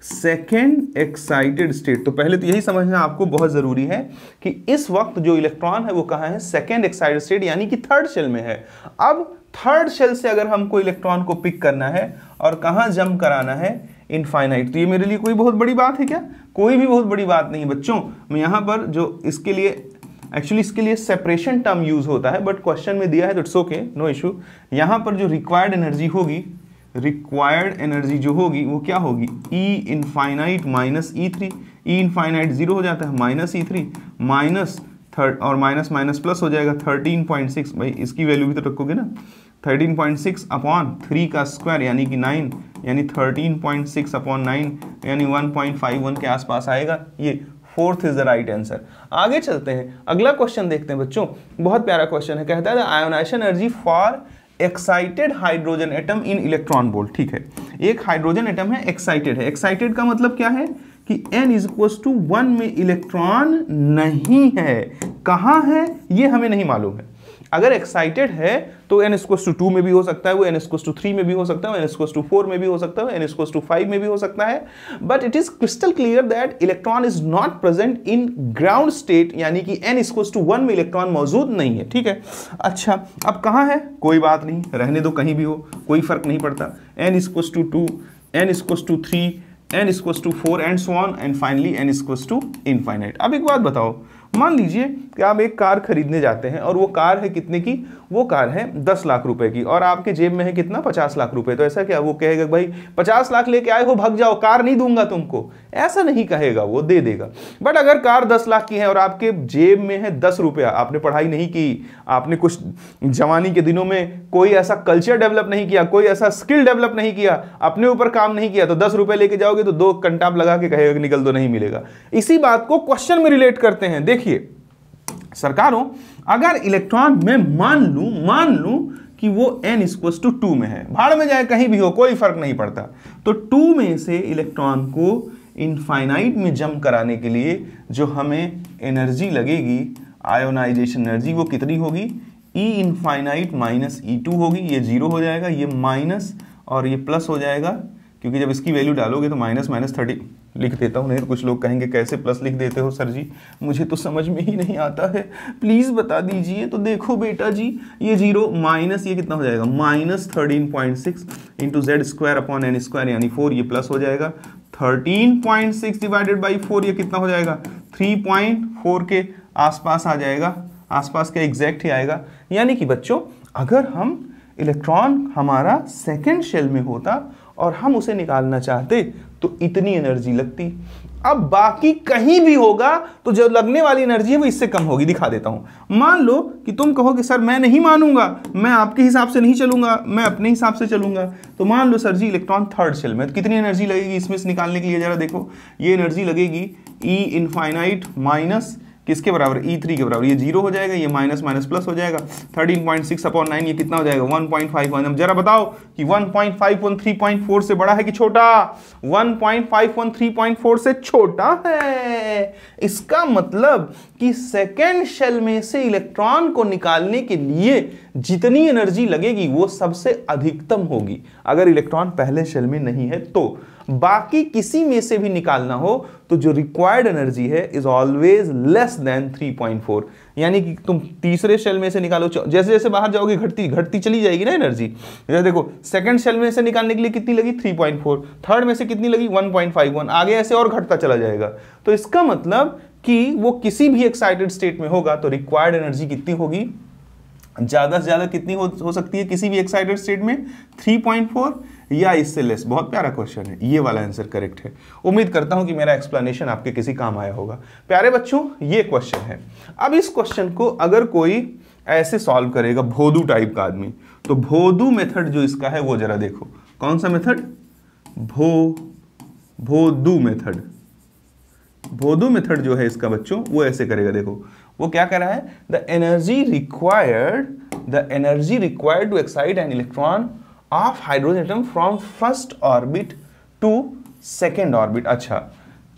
A: सेकेंड एक्साइटेड स्टेट। तो पहले तो यही समझना आपको बहुत जरूरी है कि इस वक्त जो इलेक्ट्रॉन है वो कहाँ है, सेकेंड एक्साइटेड स्टेट, यानी कि थर्ड शेल में है। अब थर्ड शेल से अगर हमको इलेक्ट्रॉन को पिक करना है और कहाँ जंप कराना है, इनफाइनाइट, तो ये मेरे लिए कोई बहुत बड़ी बात है क्या, कोई भी बहुत बड़ी बात नहीं है बच्चों। मैं यहाँ पर जो इसके लिए एक्चुअली इसके लिए सेपरेशन टर्म यूज होता है, बट क्वेश्चन में दिया है तो इट्स ओके, नो इशू। यहाँ पर जो रिक्वायर्ड एनर्जी होगी, रिक्वायर्ड एनर्जी जो होगी वो क्या होगी, E infinite minus E3। E infinite 0 हो जाता है, -E3 माइनस थर्ड और माइनस माइनस प्लस हो जाएगा 13.6। भाई इसकी वैल्यू भी तो रखोगे ना, 13.6 अपॉन 3 का स्क्वायर यानी कि 9, यानी 13.6 अपॉन 9 यानी 1.51 के आसपास आएगा। ये fourth is the right answer. आगे चलते हैं, अगला क्वेश्चन देखते हैं बच्चों, बहुत प्यारा क्वेश्चन है। कहता है ionization energy for excited hydrogen atom in electron volt. ठीक है, एक हाइड्रोजन एटम है, एक्साइटेड है। एक्साइटेड का मतलब क्या है कि n इक्वल्स टू 1 में इलेक्ट्रॉन नहीं है। कहाँ है ये हमें नहीं मालूम है। अगर एक्साइटेड है तो n इक्वल्स टू 2 में भी हो सकता है, वो n इक्वल्स टू 3 में भी हो सकता है, n इक्वल्स टू 4 में भी हो सकता है, n इक्वल्स टू 5 में भी हो सकता है। But it is crystal clear that electron is not present in ground state, यानी कि n इक्वल्स टू 1 में इलेक्ट्रॉन मौजूद नहीं है। ठीक है, अच्छा अब कहाँ है, कोई बात नहीं, रहने दो, कहीं भी हो कोई फर्क नहीं पड़ता। n equals to 2, n equals to 3, n equals to 4 and so on and finally n equals to infinite. अब एक बात बताओ, मान लीजिए कि आप एक कार खरीदने जाते हैं और वो कार है कितने की, वो कार है 10 लाख रुपए की और आपके जेब में है कितना, 50 लाख रुपए। तो ऐसा क्या वो कहेगा भाई 50 लाख लेके आए हो भाग जाओ, कार नहीं दूंगा तुमको, ऐसा नहीं कहेगा, वो दे देगा। बट अगर कार 10 लाख की है और आपके जेब में है 10 रुपया, आपने पढ़ाई नहीं की, आपने कुछ जवानी के दिनों में कोई ऐसा कल्चर डेवलप नहीं किया, कोई ऐसा स्किल डेवलप नहीं किया, अपने ऊपर काम नहीं किया, तो 10 रुपए लेके जाओगे तो 2 कंटाप लगा के कहेगा निकल दो, नहीं मिलेगा। इसी बात को क्वेश्चन में रिलेट करते हैं। देखिए सरकारों, अगर इलेक्ट्रॉन में मान लूं कि वो n इक्वल्स टू 2 में है, भाड़ में जाए कहीं भी हो कोई फर्क नहीं पड़ता, तो 2 में से इलेक्ट्रॉन को इनफाइनाइट में जंप कराने के लिए जो हमें एनर्जी लगेगी, आयोनाइजेशन एनर्जी, वो कितनी होगी, E इनफाइनाइट माइनस E2 होगी। ये 0 हो जाएगा, ये माइनस और ये प्लस हो जाएगा, क्योंकि जब इसकी वैल्यू डालोगे तो माइनस माइनस 30 लिख देता हूँ, नहीं तो कुछ लोग कहेंगे कैसे प्लस लिख देते हो सर जी, मुझे तो समझ में ही नहीं आता है, प्लीज़ बता दीजिए। तो देखो बेटा जी, ये 0 माइनस ये कितना हो जाएगा, minus 13.6 into Z square upon n square यानी 4, ये प्लस हो जाएगा। 13.6 डिवाइडेड बाई 4 ये कितना हो जाएगा, 3.4 के आसपास आ जाएगा, आसपास के एग्जैक्ट ही आएगा। यानी कि बच्चों अगर हम इलेक्ट्रॉन हमारा सेकेंड शेल में होता और हम उसे निकालना चाहते तो इतनी एनर्जी लगती। अब बाकी कहीं भी होगा तो जो लगने वाली एनर्जी है वो इससे कम होगी। दिखा देता हूं। मान लो कि तुम कहो कि सर मैं नहीं मानूंगा, मैं आपके हिसाब से नहीं चलूंगा, मैं अपने हिसाब से चलूंगा। तो मान लो सर जी इलेक्ट्रॉन थर्ड शेल में, तो कितनी एनर्जी लगेगी इसमें से निकालने के लिए, जरा देखो। ये एनर्जी लगेगी E इनफाइनाइट माइनस किसके बराबर, E3 के बराबर। ये 0 हो जाएगा, ये माइनस माइनस प्लस हो जाएगा। 13.6 अपॉन 9 ये कितना हो जाएगा, 1.51। अब जरा बताओ कि 1.51 3.4 से बड़ा है कि छोटा, 1.51 3.4 से छोटा है। इसका मतलब कि सेकेंड शेल में से इलेक्ट्रॉन को निकालने के लिए जितनी एनर्जी लगेगी वो सबसे अधिकतम होगी अगर इलेक्ट्रॉन पहले शेल में नहीं है तो। बाकी किसी में से भी निकालना हो तो जो रिक्वायर्ड एनर्जी है इज ऑलवेज लेस देन 3.4। यानी कि तुम तीसरे शेल में से निकालो, जैसे जैसे बाहर जाओगे घटती घटती चली जाएगी ना एनर्जी। जैसे देखो सेकंड शेल में से निकालने के लिए कितनी लगी 3.4, थर्ड में से कितनी लगी 1.51, आगे ऐसे और घटता चला जाएगा। तो इसका मतलब कि वो किसी भी एक्साइटेड स्टेट में होगा तो रिक्वायर्ड एनर्जी कितनी होगी, ज्यादा से ज्यादा कितनी हो सकती है किसी भी एक्साइटेड स्टेट में, 3.4 या इससे लेस। बहुत प्यारा क्वेश्चन है, ये वाला आंसर करेक्ट है। उम्मीद करता हूं कि मेरा एक्सप्लेनेशन आपके किसी काम आया होगा। प्यारे बच्चों ये क्वेश्चन है। अब इस क्वेश्चन को अगर कोई ऐसे सॉल्व करेगा भोदू टाइप का आदमी, तो भोदू मेथड जो इसका है वो जरा देखो। कौन सा मेथड, भोदू मेथड। भोदू मेथड जो है इसका बच्चों वो ऐसे करेगा, देखो वो क्या कर रहा है, the energy required to excite an electron of hydrogen atom from first orbit to second orbit. अच्छा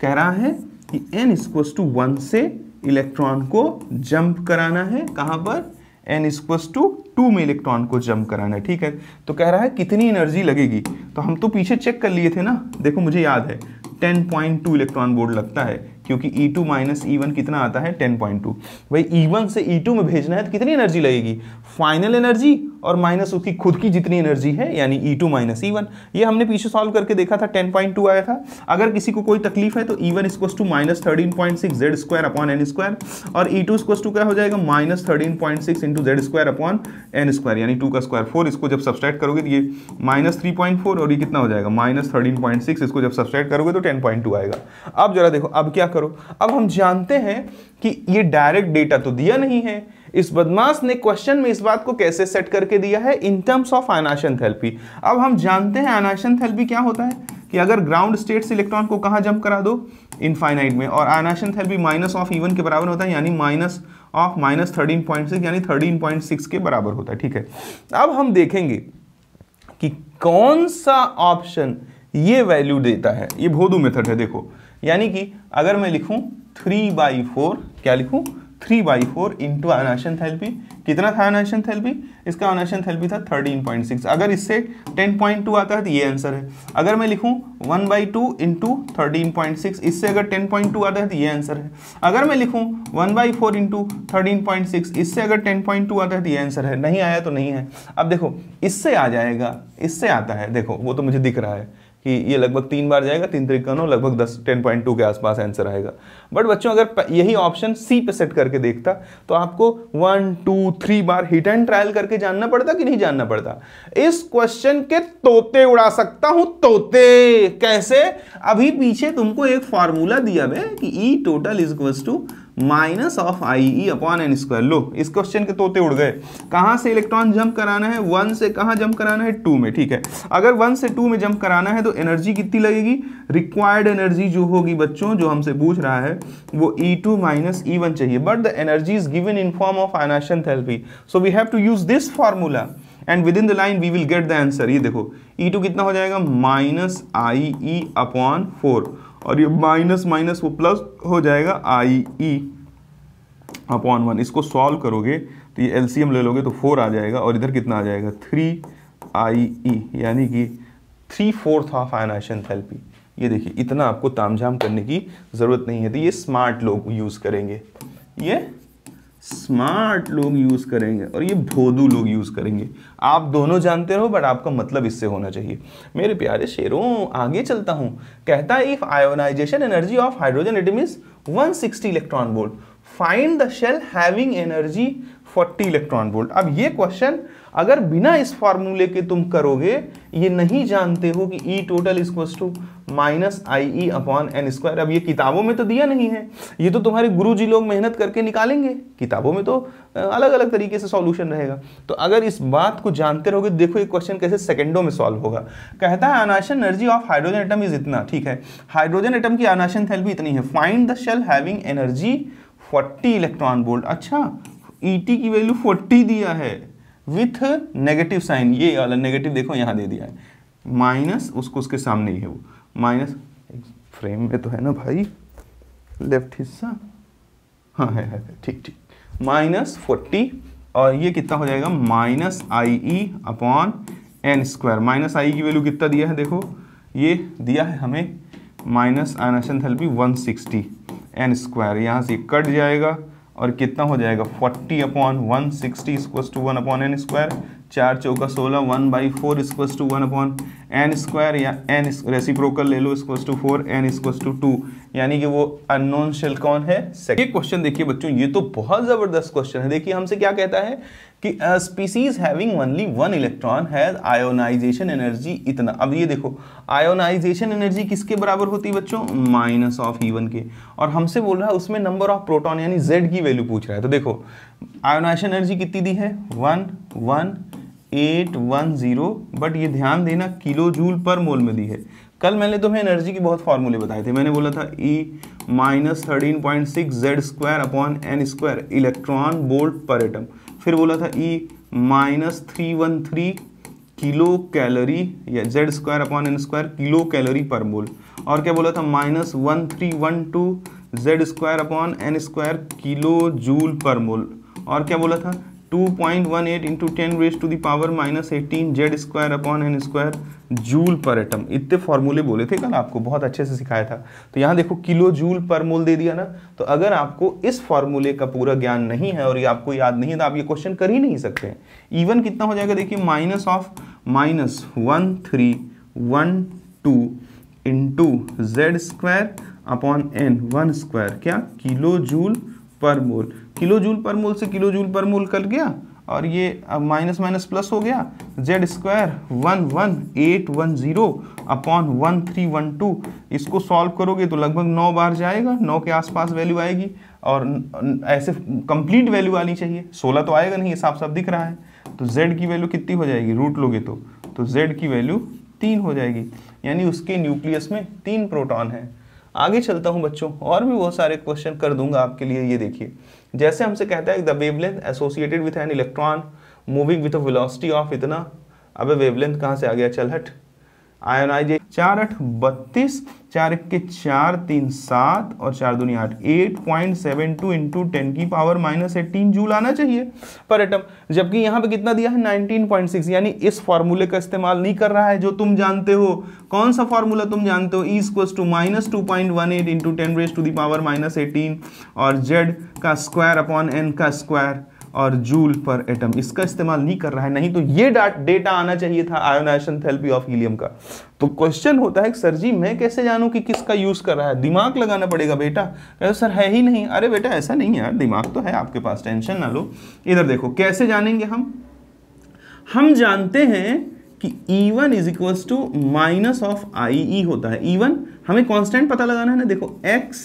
A: कह रहा है कि n इक्वल्स टू 1 से इलेक्ट्रॉन को जंप कराना है, कहां पर, n इक्वल्स टू 2 में इलेक्ट्रॉन को जंप कराना है। ठीक है, तो कह रहा है कितनी एनर्जी लगेगी, तो हम तो पीछे चेक कर लिए थे ना, देखो मुझे याद है 10.2 इलेक्ट्रॉन वोल्ट लगता है, क्योंकि E2 माइनस E1 कितना आता है 10.2। भाई E1 से E2 में भेजना है तो कितनी एनर्जी लगेगी, फाइनल एनर्जी और माइनस उसकी खुद की जितनी एनर्जी है, यानी E2 माइनस E1। ये हमने पीछे सॉल्व करके देखा था, 10.2 आया था। अगर किसी को कोई तकलीफ है तो E1 equals to minus 13.6 Z square upon n square, और E2 इक्वल्स टू क्या हो जाएगा, minus 13.6 into Z square upon n square, यानी 2 का स्क्वायर 4। इसको जब सब्सट्रैक्ट करोगे तो ये माइनस 3.4 और ये कितना हो जाएगा, माइनस 13.6। इसको जब सब्सट्रैक्ट करोगे तो 10.2 आएगा। अब जरा देखो अब क्या करो, अब हम जानते हैं कि ये डायरेक्ट डेटा तो दिया नहीं है। इस बदमाश ने क्वेश्चन में इस बात को कैसे सेट करके दिया है, in terms of ionization enthalpy. अब हम जानते हैं आयनाइजेशन एंथैल्पी क्या होता है, कि अगर ग्राउंड स्टेट से इलेक्ट्रॉन को कहां जंप करा दो, इनफाइनाइट में, और ionization enthalpy minus of E1 के बराबर होता है, यानी माइनस ऑफ माइनस 13.6 यानी 13.6 के बराबर होता है। ठीक है, अब हम देखेंगे कि कौन सा ऑप्शन ये वैल्यू देता है। ये भोदू मेथड है, देखो यानी कि अगर मैं लिखूं 3/4, क्या लिखूं 3/4 इंटू आयनाइजेशन एंथैल्पी, कितना था आयनाइजेशन एंथैल्पी, इसका आयनाइजेशन एंथैल्पी था 13.6। अगर इससे 10.2 आता है तो ये आंसर है। अगर मैं लिखूं 1/2 इंटू 13.6, इससे अगर 10.2 आता है तो ये आंसर है। अगर मैं लिखूं 1/4 इंटू 13.6, इससे अगर 10.2 आता है तो ये आंसर है। नहीं आया तो नहीं है। अब देखो इससे आ जाएगा, इससे आता है, देखो वो तो मुझे दिख रहा है कि ये लगभग 3 बार जाएगा, 3 तरीका नो लगभग 10.2 के आसपास आंसर आएगा। बट बच्चों अगर यही ऑप्शन सी पे सेट करके देखता तो आपको 1 2 3 बार हिट एंड ट्रायल करके जानना पड़ता कि नहीं जानना पड़ता। इस क्वेश्चन के तोते उड़ा सकता हूं, तोते। कैसे? अभी पीछे तुमको एक फॉर्मूला दिया है कि E total is equals to minus of I E upon n square. लो इस क्वेश्चन के तोते उड़ गए। कहां से इलेक्ट्रॉन जंप कराना है? 1 से कहां जंप कराना है? 2 में। ठीक है, अगर 1 से 2 में जंप कराना है तो एनर्जी कितनी लगेगी? रिक्वायर्ड एनर्जी जो होगी बच्चों, जो हमसे पूछ रहा है, वो E2 माइनस E1 चाहिए। But the energy is given in form of ionization enthalpy, so we have to use this formula and with in the line we will get the answer. ये देखो E2 कितना हो जाएगा? Minus I E upon 4, और ये minus minus वो plus हो जाएगा आई ई अपॉन 1। इसको सॉल्व करोगे तो ये एलसीएम ले लोगे तो 4 आ जाएगा, और इधर कितना आ जाएगा? 3IE, यानी कि 3/4 ऑफ आयनाइजेशन एंथैल्पी। ये देखिए, इतना आपको तामझाम करने की ज़रूरत नहीं है। तो ये स्मार्ट लोग यूज़ करेंगे, ये स्मार्ट लोग यूज़ करेंगे, और ये भोदू लोग यूज़ करेंगे। आप दोनों जानते रहो, बट आपका मतलब इससे होना चाहिए। मेरे प्यारे शेरों, आगे चलता हूँ। कहता है if ionization energy of hydrogen atom is 160 electron volt, find the shell having energy 40 electron volt. अब ये क्वेश्चन अगर बिना इस फॉर्मूले के तुम करोगे, ये नहीं जानते हो कि E total equals to minus I E upon n square. अब ये किताबों में तो दिया नहीं है, ये तो तुम्हारे गुरुजी लोग मेहनत करके निकालेंगे। किताबों में तो अलग अलग तरीके से सॉल्यूशन रहेगा। तो अगर इस बात को जानते रहोगे, देखो ये क्वेश्चन कैसे सेकंडों में सॉल्व होगा। कहता है ionization energy of hydrogen atom is इतना। ठीक है, हाइड्रोजन एटम की आयनाइजेशन एंथैल्पी इतनी है। Find the shell having energy 40 electron volt. अच्छा, ईटी की वैल्यू 40 दिया है विथ नेगेटिव साइन। ये वाला नेगेटिव देखो यहाँ दे दिया है, माइनस उसको उसके सामने ही है वो माइनस। फ्रेम में तो है ना भाई, लेफ्ट हिस्सा, हाँ है ठीक ठीक। -40, और ये कितना हो जाएगा? Minus I E upon n square. Minus I की वैल्यू कितना दिया है? देखो ये दिया है हमें minus ionization enthalpy 160 n square. यहाँ से कट जाएगा और कितना हो जाएगा? 40 upon 160 equals to 1 upon n square. 4 चौका 16, 1/4 equals to 1 upon n square, या एन रेसिप्रोकल ले लो equals to 4, n equals to 2, यानी कि वो अननोन शेल कौन है? ये क्वेश्चन देखिए बच्चों, ये तो बहुत जबरदस्त क्वेश्चन है। देखिए हमसे क्या कहता है कि species having only 1 electron has ionization energy इतना। अब ये देखो, आयोनाइजेशन एनर्जी किसके बराबर होती है बच्चों? माइनस ऑफ E1 के। और हमसे बोल रहा है उसमें नंबर ऑफ प्रोटॉन यानी Z की वैल्यू पूछ रहा है। तो देखो आयोनाइजेशन एनर्जी कितनी दी है? 11810, बट ये ध्यान देना किलो जूल पर मोल में दी है। कल मैंने तुम्हें एनर्जी की बहुत फार्मूले बताए थे। मैंने बोला था E minus 13.6 Z square upon n square electron volt पर एटम। फिर बोला था E माइनस 313 किलो कैलोरी या Z square upon n square kilocalorie पर मोल। और क्या बोला था? Minus 1312 Z square upon n square kilo joule पर मोल। और क्या बोला था? 2.18 into 10⁻⁻18 Z square upon n square joule पर एटम। इतने फॉर्मूले बोले थे कल आपको, बहुत अच्छे से सिखाया था। तो यहाँ देखो किलो जूल पर मोल दे दिया ना। तो अगर आपको इस फॉर्मूले का पूरा ज्ञान नहीं है और ये आपको याद नहीं है तो आप ये क्वेश्चन कर ही नहीं सकते। इवन कितना हो जाएगा? देखिए minus of -1312 into Z square upon n 1 square, क्या? किलो जूल पर मोल। किलो जूल पर मोल से किलो जूल पर मोल कट गया, और ये अब माइनस माइनस प्लस हो गया। Z square 11810 upon 1312। इसको सॉल्व करोगे तो लगभग 9 बार जाएगा, 9 के आसपास वैल्यू आएगी। और ऐसे कंप्लीट वैल्यू आनी चाहिए, 16 तो आएगा नहीं, साफ साफ दिख रहा है। तो Z की वैल्यू कितनी हो जाएगी? रूट लोगे तो Z की वैल्यू 3 हो जाएगी, यानी उसके न्यूक्लियस में 3 प्रोटॉन है। आगे चलता हूं बच्चों, और भी बहुत सारे क्वेश्चन कर दूंगा आपके लिए। ये देखिए, जैसे हमसे कहता है the wavelength associated with an electron moving with a velocity of इतना। अबे वेवलेंथ कहाँ से आ गया? चल हट। आयोनाइजेशन 4 8 32, 4 1 4 3 7 और 4 दूनी 8, 8.72 इंटू 10 की पावर -18 जूल आना चाहिए पर एटम। जबकि यहाँ पे कितना दिया है 19.6, यानी इस फॉर्मूले का इस्तेमाल नहीं कर रहा है जो तुम जानते हो। कौन सा फॉर्मूला तुम जानते हो? E = -2.18 इंटू 10⁻⁻18 और Z का स्क्वायर अपॉन N का स्क्वायर और जूल पर एटम, इसका इस्तेमाल नहीं कर रहा है। नहीं तो ये डेटा आना चाहिए था आयोनाइजेशन एंथैल्पी ऑफ हीलियम का। तो क्वेश्चन होता है कि सर जी मैं कैसे जानूं कि किसका यूज कर रहा है? दिमाग लगाना पड़ेगा बेटा। कहते सर है ही नहीं। अरे बेटा ऐसा नहीं है यार, दिमाग तो है आपके पास, टेंशन ना लो। इधर देखो कैसे जानेंगे हम जानते हैं कि E1 = माइनस ऑफ IE होता है। E1 हमें कांस्टेंट पता लगाना है ना, देखो x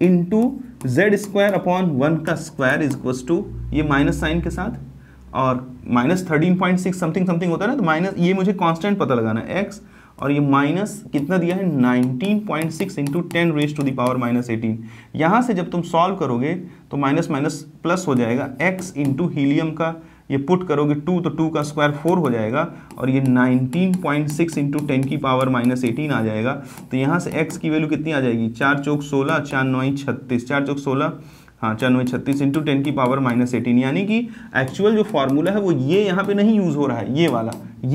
A: इंटू Z² अपॉन 1 का स्क्वायर = ये माइनस साइन के साथ और -13.6 समथिंग होता है ना, तो माइनस ये मुझे कांस्टेंट पता लगाना है x, और ये माइनस कितना दिया है 19.6 इंटू 10⁻⁻18। यहाँ से जब तुम सॉल्व करोगे तो माइनस माइनस प्लस हो जाएगा, x इंटू हीलियम का ये पुट करोगे 2 तो 2 का स्क्वायर 4 हो जाएगा और ये 19.6 इंटू 10⁻⁻18 आ जाएगा। तो यहाँ से x की वैल्यू कितनी आ जाएगी? 4 चौक 16, 4 9 36, 4 चौक 16, हाँ 4 9 36 इंटू 10⁻⁻18। यानी कि एक्चुअल जो फॉर्मूला है वो ये यहाँ पे नहीं यूज़ हो रहा है, ये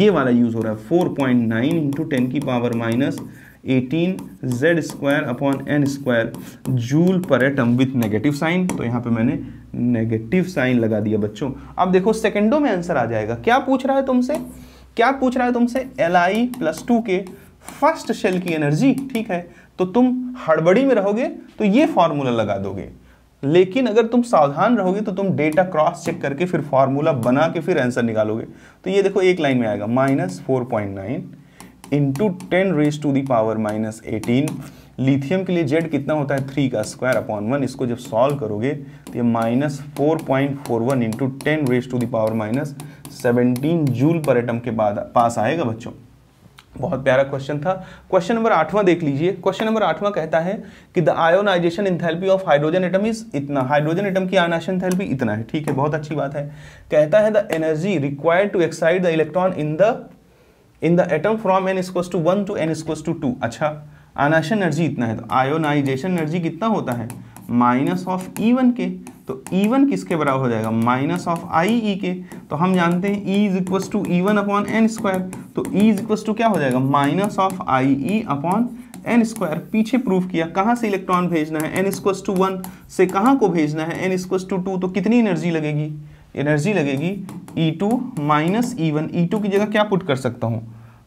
A: वाला यूज़ हो रहा है 4.9 into 10⁻⁻18 Z² upon N² joule पर एटम विथ नेगेटिव साइन। तो यहाँ पे मैंने नेगेटिव साइन लगा दिया बच्चों। अब देखो सेकंडों में आंसर आ जाएगा। क्या पूछ रहा है तुमसे? Li+2 के फर्स्ट शेल की एनर्जी, ठीक है। तो तुम हड़बड़ी में रहोगे तो ये फॉर्मूला लगा दोगे, लेकिन अगर तुम सावधान रहोगे तो तुम डेटा क्रॉस चेक करके फिर फॉर्मूला बना के फिर आंसर निकालोगे। तो ये देखो एक लाइन में आएगा -4.9 इंटू 10⁻⁻18। लिथियम के लिए Z कितना होता है 3 का स्क्वायर अपॉन 1। इसको जब सॉल्व करोगे तो ये -4.41 इंटू 10⁻⁻17 जूल पर एटम के बाद पास आएगा बच्चों। बहुत प्यारा क्वेश्चन था। क्वेश्चन नंबर 8वां देख लीजिए। क्वेश्चन नंबर 8वां कहता है कि the ionisation enthalpy of hydrogen atom is इतना। हाइड्रोजन एटम की आयोनाइजेशन एंथैल्पी इतना है, ठीक है, बहुत अच्छी बात है। कहता है the energy required to excite the electron in the atom from n = 1 to n = 2। अच्छा, आयोनाइजेशन एनर्जी इतना है, तो आयोनाइजेशन एनर्जी कितना होता है माइनस ऑफ E1 के। तो E1 किसके बराबर हो जाएगा? माइनस ऑफ IE के। तो हम जानते हैं E = E1 अपॉन N²। तो E = क्या हो जाएगा? Minus of IE upon N²। पीछे प्रूफ किया कहाँ से इलेक्ट्रॉन भेजना है, n = 1 से कहाँ को भेजना है, n = 2। तो कितनी एनर्जी लगेगी? एनर्जी लगेगी E2 माइनस E1। E2 की जगह क्या पुट कर सकता हूँ?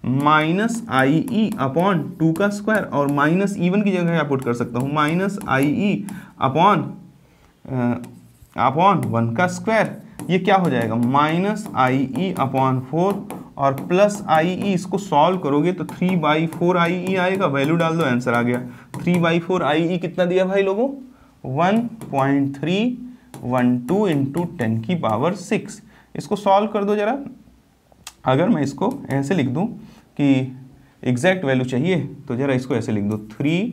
A: -IE अपॉन 2 का स्क्वायर, और माइनस E1 की जगह क्या पुट कर सकता हूँ? -IE अपॉन 1 का स्क्वायर। ये क्या हो जाएगा? -IE अपॉन 4 और प्लस IE। इसको सॉल्व करोगे तो 3/4 IE आएगा। वैल्यू डाल दो, आंसर आ गया। 3/4 IE कितना दिया भाई लोगों? 1.312 इंटू 10⁻6। इसको सॉल्व कर दो जरा। अगर मैं इसको ऐसे लिख दूं कि एग्जैक्ट वैल्यू चाहिए तो जरा इसको ऐसे लिख दो 3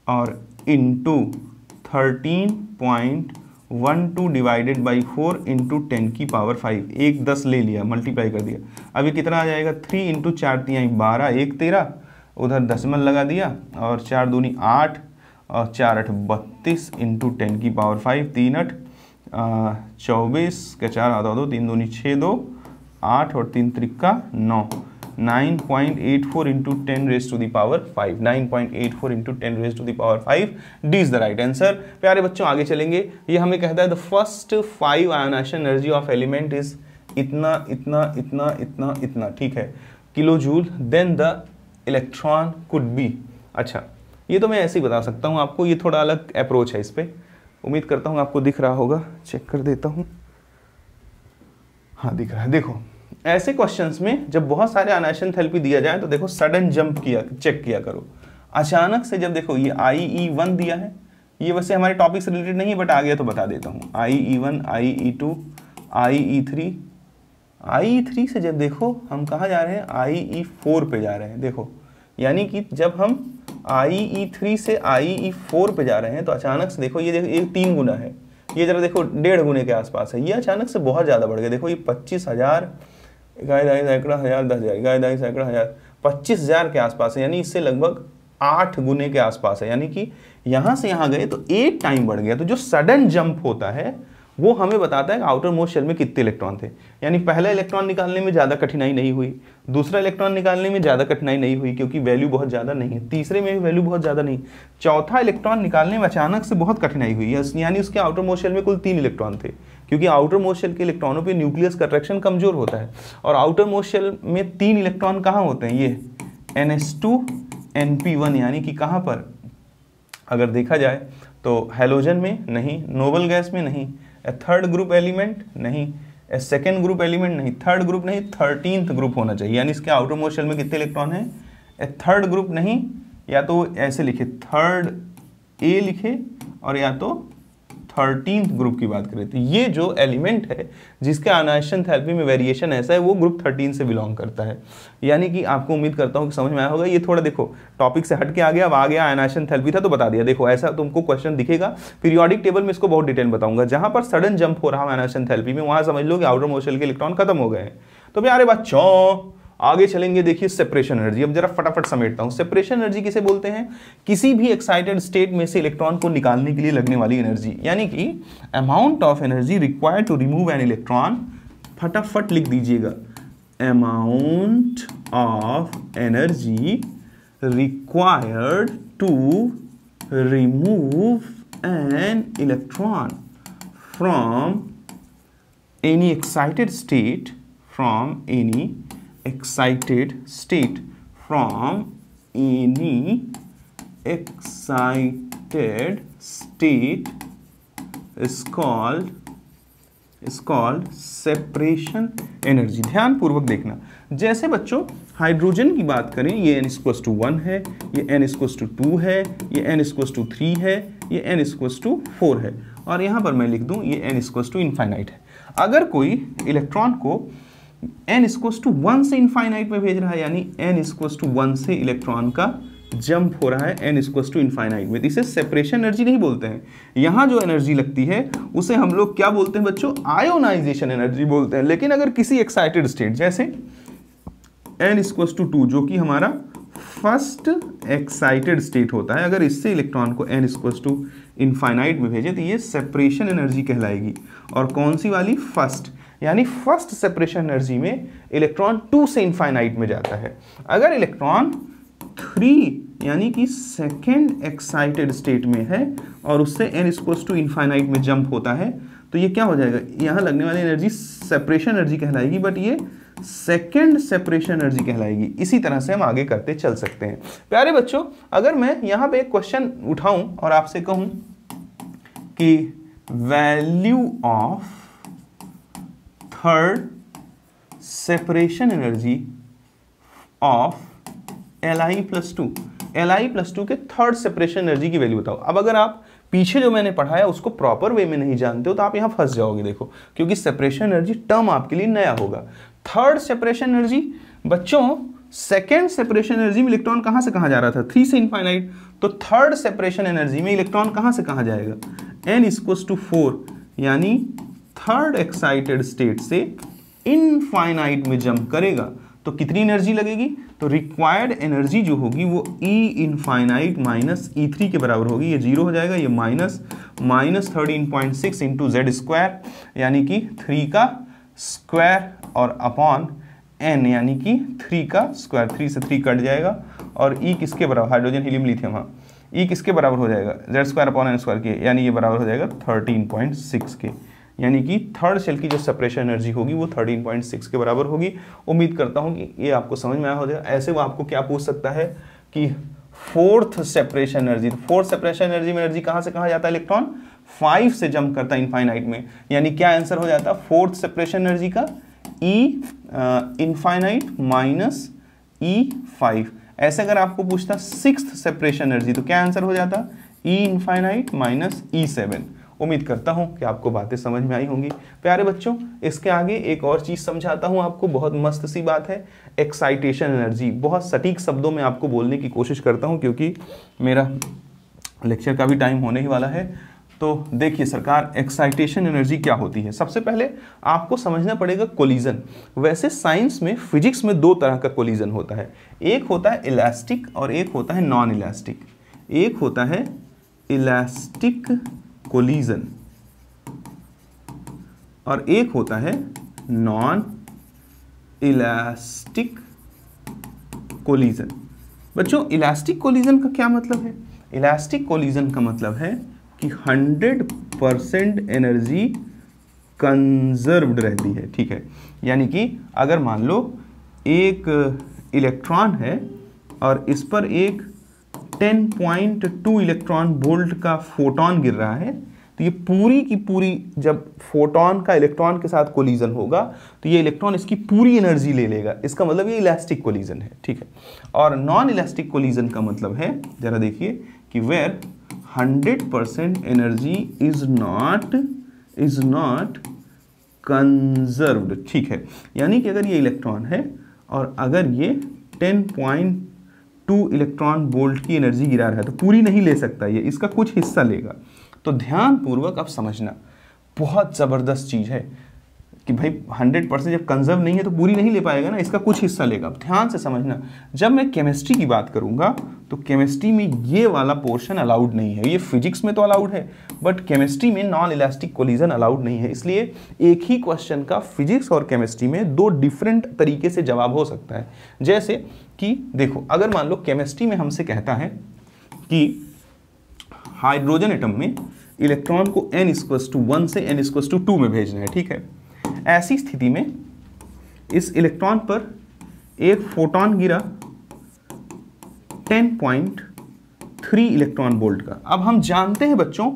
A: और इंटू 13.12 डिवाइडेड बाई 4 इंटू 10⁻5। 1 10 ले लिया, मल्टीप्लाई कर दिया। अब ये कितना आ जाएगा? 3 इंटू 4 × 12 1 13, उधर दशमलव लगा दिया और 4 दूनी 8 और 4 8 32 इंटू 10⁻5। 3 8 24 के 4 आता दो, 3 दूनी 6 2 8 और 3 त्रिका 9। 9.84 into 10⁻5। 9.84 into 10⁻5 D is the right answer. प्यारे बच्चों आगे चलेंगे। ये हमें कहता है the first 5 ionization energy of element is इतना इतना इतना इतना इतना, ठीक है, kilo joule. Then the electron could be. अच्छा, ये तो मैं ऐसे ही बता सकता हूँ आपको, ये थोड़ा अलग अप्रोच है इस पर। उम्मीद करता हूँ आपको दिख रहा होगा, चेक कर देता हूँ। हाँ दिख रहा है। देखो ऐसे क्वेश्चंस में जब बहुत सारे आयोनाइजेशन एंथैल्पी दिया जाए तो देखो सडन जंप चेक किया करो। अचानक से जब देखो ये IE1 दिया है, ये वैसे हमारे टॉपिक से रिलेटेड नहीं है बट आ गया तो बता देता हूँ। IE1, IE2, IE3। IE3 से जब देखो हम कहाँ जा रहे हैं? IE4 पे जा रहे हैं। देखो यानी कि जब हम IE3 से IE4 पे जा रहे हैं तो अचानक से देखो ये 3 गुना है, ये जरा देखो 1.5 गुने के आसपास है। ये अचानक से बहुत ज़्यादा बढ़ गया। देखो ये 25,000, 1,000, 10,000, 10,000, 1,000, 10,000, 25,000 के आसपास है, यानी इससे लगभग 8 गुने के आसपास है, यानी कि यहां से यहां गए तो 8 टाइम बढ़ गया। तो जो सडन जंप होता है वो हमें बताता है कि आउटर मोस्ट शेल में कितने इलेक्ट्रॉन थे। यानी पहला इलेक्ट्रॉन निकालने में ज़्यादा कठिनाई नहीं हुई, दूसरा इलेक्ट्रॉन निकालने में ज़्यादा कठिनाई नहीं हुई क्योंकि वैल्यू बहुत ज़्यादा नहीं है, तीसरे में भी वैल्यू बहुत ज़्यादा नहीं, चौथा इलेक्ट्रॉन निकालने में अचानक से बहुत कठिनाई हुई, यानी उसके आउटर मोस्ट शेल में कुल 3 इलेक्ट्रॉन थे, क्योंकि आउटर मोस्ट शेल के इलेक्ट्रॉनों पर न्यूक्लियस का अट्रैक्शन कमजोर होता है। और आउटर मोस्ट शेल में 3 इलेक्ट्रॉन कहाँ होते हैं, ये NH2 NP1, यानी कि कहाँ पर अगर देखा जाए तो हैलोजन में नहीं, नोबल गैस में नहीं, थर्ड ग्रुप एलिमेंट नहीं, सेकेंड ग्रुप एलिमेंट नहीं, थर्ड ग्रुप नहीं, 13th ग्रुप होना चाहिए। यानी इसके आउटर मोस्ट शेल में कितने इलेक्ट्रॉन हैं, थर्ड ग्रुप नहीं, या तो ऐसे लिखे थर्ड ए लिखे और या तो 13th ग्रुप की बात करें तो ये जो एलिमेंट है जिसके आयनाइजेशन एंथैल्पी में वेरिएशन ऐसा है वो ग्रुप 13 से बिलोंग करता है। यानी कि आपको उम्मीद करता हूँ कि समझ में आया होगा। ये थोड़ा देखो टॉपिक से हट के आ गया, अब आ गया आयनाइजेशन एंथैल्पी था तो बता दिया। देखो ऐसा तुमको क्वेश्चन दिखेगा, पीरियोडिक टेबल में इसको बहुत डिटेल बताऊंगा। जहां पर सडन जंप हो रहा है आयनाइजेशन एंथैल्पी में वहां समझ लो कि आउटर मोस्ट शेल के इलेक्ट्रॉन खत्म हो गए हैं। तो प्यारे बच्चों आगे चलेंगे, देखिए सेपरेशन एनर्जी। अब जरा फटाफट समेटता हूं। सेपरेशन एनर्जी किसे बोलते हैं, किसी भी एक्साइटेड स्टेट में से इलेक्ट्रॉन को निकालने के लिए लगने वाली एनर्जी, यानी कि amount of energy required to remove an electron. फटाफट लिख दीजिएगा, amount of energy required to remove an electron from any excited state, from any excited state is called separation energy। ध्यान पूर्वक देखना। जैसे बच्चों हाइड्रोजन की बात करें, ये n=1 है, ये n=2 है, ये n=3 है, ये n=4 है, और यहां पर मैं लिख दूं ये n=इनफाइनाइट है। अगर कोई इलेक्ट्रॉन को n=1 से इनफाइनाइट में भेज रहा है, यानी n=1 से इलेक्ट्रॉन का जंप हो रहा है n=इनफाइनाइट में, तो इसे सेपरेशन एनर्जी नहीं बोलते हैं। यहां जो एनर्जी लगती है उसे हम लोग क्या बोलते हैं बच्चों, आयोनाइजेशन एनर्जी बोलते हैं। लेकिन अगर किसी एक्साइटेड स्टेट जैसे n=2 जो कि हमारा फर्स्ट एक्साइटेड स्टेट होता है, अगर इससे इलेक्ट्रॉन को n=इनफाइनाइट में भेजे तो ये सेपरेशन एनर्जी कहलाएगी। और कौन सी वाली, फर्स्ट, यानी फर्स्ट सेपरेशन एनर्जी में इलेक्ट्रॉन 2 से इनफाइनाइट में जाता है। अगर इलेक्ट्रॉन 3 यानी कि सेकेंड एक्साइटेड स्टेट में है और उससे n=इनफाइनाइट में जंप होता है तो ये क्या हो जाएगा, यहाँ लगने वाली एनर्जी सेपरेशन एनर्जी कहलाएगी, बट ये सेकेंड सेपरेशन एनर्जी कहलाएगी। इसी तरह से हम आगे करते चल सकते हैं। प्यारे बच्चों अगर मैं यहाँ पे एक क्वेश्चन उठाऊं और आपसे कहूं कि value of third separation energy of Li+2, Li+2 के थर्ड सेपरेशन एनर्जी की वैल्यू बताओ। अब अगर आप पीछे जो मैंने पढ़ाया उसको प्रॉपर वे में नहीं जानते हो तो आप यहां फंस जाओगे। देखो क्योंकि सेपरेशन एनर्जी टर्म आपके लिए नया होगा। थर्ड सेपरेशन एनर्जी बच्चों, सेकेंड सेपरेशन एनर्जी में इलेक्ट्रॉन कहां से कहां जा रहा था, 3 से इनफाइनाइट, तो थर्ड सेपरेशन एनर्जी में इलेक्ट्रॉन कहां से कहां जाएगा, n=4, यानी थर्ड एक्साइटेड स्टेट से इनफाइनाइट में जंप करेगा तो कितनी एनर्जी लगेगी, तो रिक्वायर्ड एनर्जी जो होगी वो E इनफाइनाइट माइनस E3 के बराबर होगी। ये 0 हो जाएगा, ये -13.6 इंटू Z², यानी कि 3 का स्क्वायर और अपॉन n यानी कि 3 का स्क्वायर, 3 से 3 कट जाएगा और E किसके बराबर, हाइड्रोजन हीलियम लिथियम, हाँ, E किसके बराबर हो जाएगा, Z² अपॉन n² के, यानी ये बराबर हो जाएगा 13.6 के। यानी कि थर्ड सेल की जो सेपरेशन एनर्जी होगी वो 13.6 के बराबर होगी। उम्मीद करता हूं कि ये आपको समझ में आया हो जाएगा। ऐसे वो आपको क्या पूछ सकता है कि फोर्थ सेपरेशन एनर्जी, तो फोर्थ सेपरेशन एनर्जी में एनर्जी कहां से कहां जाता है, इलेक्ट्रॉन 5 से जंप करता है इनफाइनाइट में, यानी क्या आंसर हो जाता है फोर्थ सेपरेशन एनर्जी का E इनफाइनाइट माइनस E5। ऐसे अगर आपको पूछता सिक्स्थ सेपरेशन एनर्जी तो क्या आंसर हो जाता, E इनफाइनाइट माइनस E7। उम्मीद करता हूं कि आपको बातें समझ में आई होंगी। प्यारे बच्चों इसके आगे एक और चीज समझाता हूं आपको, बहुत मस्त सी बात है, एक्साइटेशन एनर्जी। बहुत सटीक शब्दों में आपको बोलने की कोशिश करता हूं क्योंकि मेरा लेक्चर का भी टाइम होने ही वाला है। तो देखिए सरकार, एक्साइटेशन एनर्जी क्या होती है। सबसे पहले आपको समझना पड़ेगा कोलिजन। वैसे साइंस में, फिजिक्स में दो तरह का कोलिजन होता है, एक होता है इलास्टिक और एक होता है नॉन इलास्टिक। एक होता है इलास्टिक कोलिजन और एक होता है नॉन इलास्टिक कोलिजन। बच्चों, इलास्टिक कोलिजन का क्या मतलब है? इलास्टिक कोलिजन का मतलब है कि 100% एनर्जी कंजर्व्ड रहती है। ठीक है, यानी कि अगर मान लो एक इलेक्ट्रॉन है और इस पर एक 10.2 इलेक्ट्रॉन वोल्ट का फोटोन गिर रहा है, तो ये पूरी की पूरी, जब फोटोन का इलेक्ट्रॉन के साथ कोलिजन होगा तो ये इलेक्ट्रॉन इसकी पूरी एनर्जी ले लेगा। इसका मतलब ये इलास्टिक कोलिजन है। ठीक है, और नॉन इलास्टिक कोलिजन का मतलब है, जरा देखिए, कि where 100% energy is not conserved. ठीक है, यानी कि अगर ये इलेक्ट्रॉन है और अगर ये 10.2 इलेक्ट्रॉन वोल्ट की एनर्जी गिरा रहा है तो पूरी नहीं ले सकता, ये इसका कुछ हिस्सा लेगा। तो ध्यान पूर्वक अब समझना, बहुत ज़बरदस्त चीज़ है कि भाई 100% जब कंजर्व नहीं है तो पूरी नहीं ले पाएगा ना, इसका कुछ हिस्सा लेगा। अब ध्यान से समझना, जब मैं केमिस्ट्री की बात करूंगा तो केमिस्ट्री में ये वाला पोर्शन अलाउड नहीं है। ये फिजिक्स में तो अलाउड है, बट केमिस्ट्री में नॉन इलास्टिक कोलिजन अलाउड नहीं है। इसलिए एक ही क्वेश्चन का फिजिक्स और केमिस्ट्री में दो डिफरेंट तरीके से जवाब हो सकता है। जैसे कि देखो, अगर मान लो केमिस्ट्री में हमसे कहता है कि हाइड्रोजन एटम में इलेक्ट्रॉन को n=1 से n=2 में भेजना है। ठीक है, ऐसी स्थिति में इस इलेक्ट्रॉन पर एक फोटोन गिरा 10.3 इलेक्ट्रॉन वोल्ट का। अब हम जानते हैं बच्चों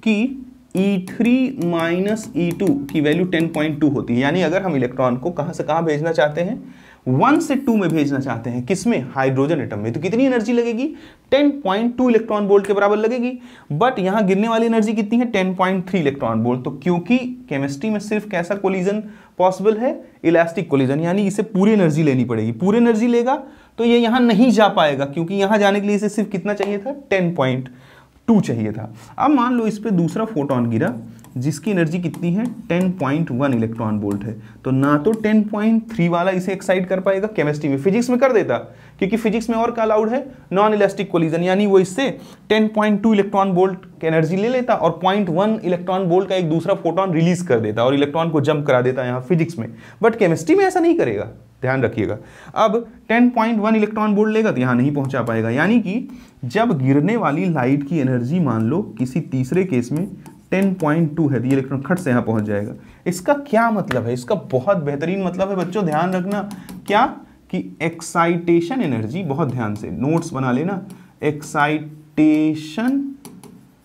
A: कि E3 माइनस E2 की वैल्यू 10.2 होती है। यानी अगर हम इलेक्ट्रॉन को कहां से कहां भेजना चाहते हैं, 1 से 2 में भेजना चाहते हैं, किसमें? हाइड्रोजन एटम में, तो कितनी एनर्जी लगेगी? 10.2 इलेक्ट्रॉन वोल्ट के बराबर लगेगी। बट यहां गिरने वाली एनर्जी कितनी है? 10.3 इलेक्ट्रॉन वोल्ट। तो क्योंकि केमिस्ट्री में सिर्फ कैसा कोलिजन पॉसिबल है? इलास्टिक कोलिजन, यानी इसे पूरी एनर्जी लेनी पड़ेगी। पूरी एनर्जी लेगा तो ये यहां नहीं जा पाएगा, क्योंकि यहां जाने के लिए इसे सिर्फ कितना चाहिए था? 10.2 चाहिए था। अब मान लो इस पे दूसरा फोटोन गिरा जिसकी एनर्जी कितनी है? 10.1 इलेक्ट्रॉन वोल्ट है। तो ना तो 10.3 वाला इसे एक्साइट कर पाएगा, केमिस्ट्री में, फिजिक्स में कर देता, क्योंकि फिजिक्स में और क्या अलाउड है? नॉन इलास्टिक कोलिजन, यानी वो इससे 10.2 इलेक्ट्रॉन वोल्ट की एनर्जी ले लेता और 0.1 इलेक्ट्रॉन वोल्ट का एक दूसरा फोटोन रिलीज कर देता और इलेक्ट्रॉन को जंप करा देता यहाँ फिजिक्स में। बट केमिस्ट्री में ऐसा नहीं करेगा, ध्यान रखिएगा। अब 10.1 इलेक्ट्रॉन वोल्ट लेगा तो यहाँ नहीं पहुंचा पाएगा। यानी कि जब गिरने वाली लाइट की एनर्जी मान लो किसी तीसरे केस में 10.2 है तो ये इलेक्ट्रॉन खट से यहाँ पहुंच जाएगा। इसका क्या मतलब है? इसका बहुत बेहतरीन मतलब है बच्चों, ध्यान रखना। क्या? कि एक्साइटेशन एनर्जी, बहुत ध्यान से नोट्स बना लेना, excitation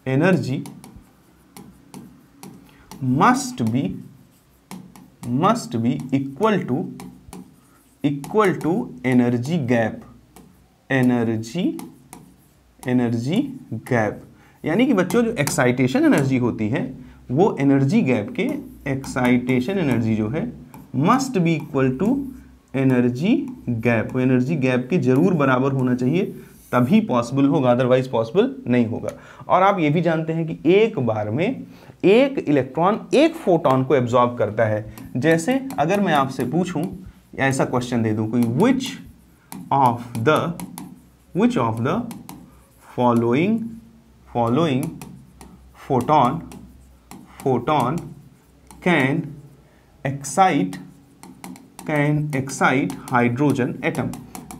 A: energy must be equal to energy gap. यानी कि बच्चों जो एक्साइटेशन एनर्जी होती है वो एनर्जी गैप के, एक्साइटेशन एनर्जी जो है must be equal to energy gap. वो एनर्जी गैप के जरूर बराबर होना चाहिए, तभी पॉसिबल होगा, अदरवाइज पॉसिबल नहीं होगा। और आप ये भी जानते हैं कि एक बार में एक इलेक्ट्रॉन एक फोटोन को एब्जॉर्ब करता है। जैसे अगर मैं आपसे पूछूं, ऐसा क्वेश्चन दे दूं कोई, which of the following photon can excite hydrogen atom.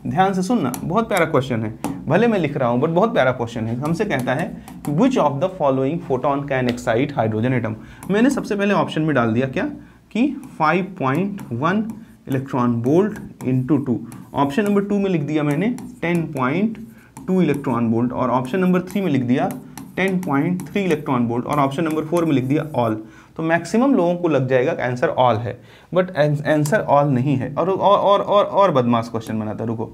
A: ध्यान से सुनना, बहुत प्यारा क्वेश्चन है, भले मैं लिख रहा हूं बट बहुत प्यारा क्वेश्चन है। हमसे कहता है कि which of the following photon can excite hydrogen atom. मैंने सबसे पहले ऑप्शन में डाल दिया क्या? कि 5.1 electron volt into 2। Option number 2 में लिख दिया मैंने 10.2 इलेक्ट्रॉन वोल्ट, और ऑप्शन नंबर 3 में लिख दिया 10.3 इलेक्ट्रॉन वोल्ट, और ऑप्शन नंबर 4 में लिख दिया ऑल। तो मैक्सिमम लोगों को लग जाएगा कि आंसर ऑल है, बट आंसर ऑल नहीं है। और बदमाश क्वेश्चन बना था, रुको,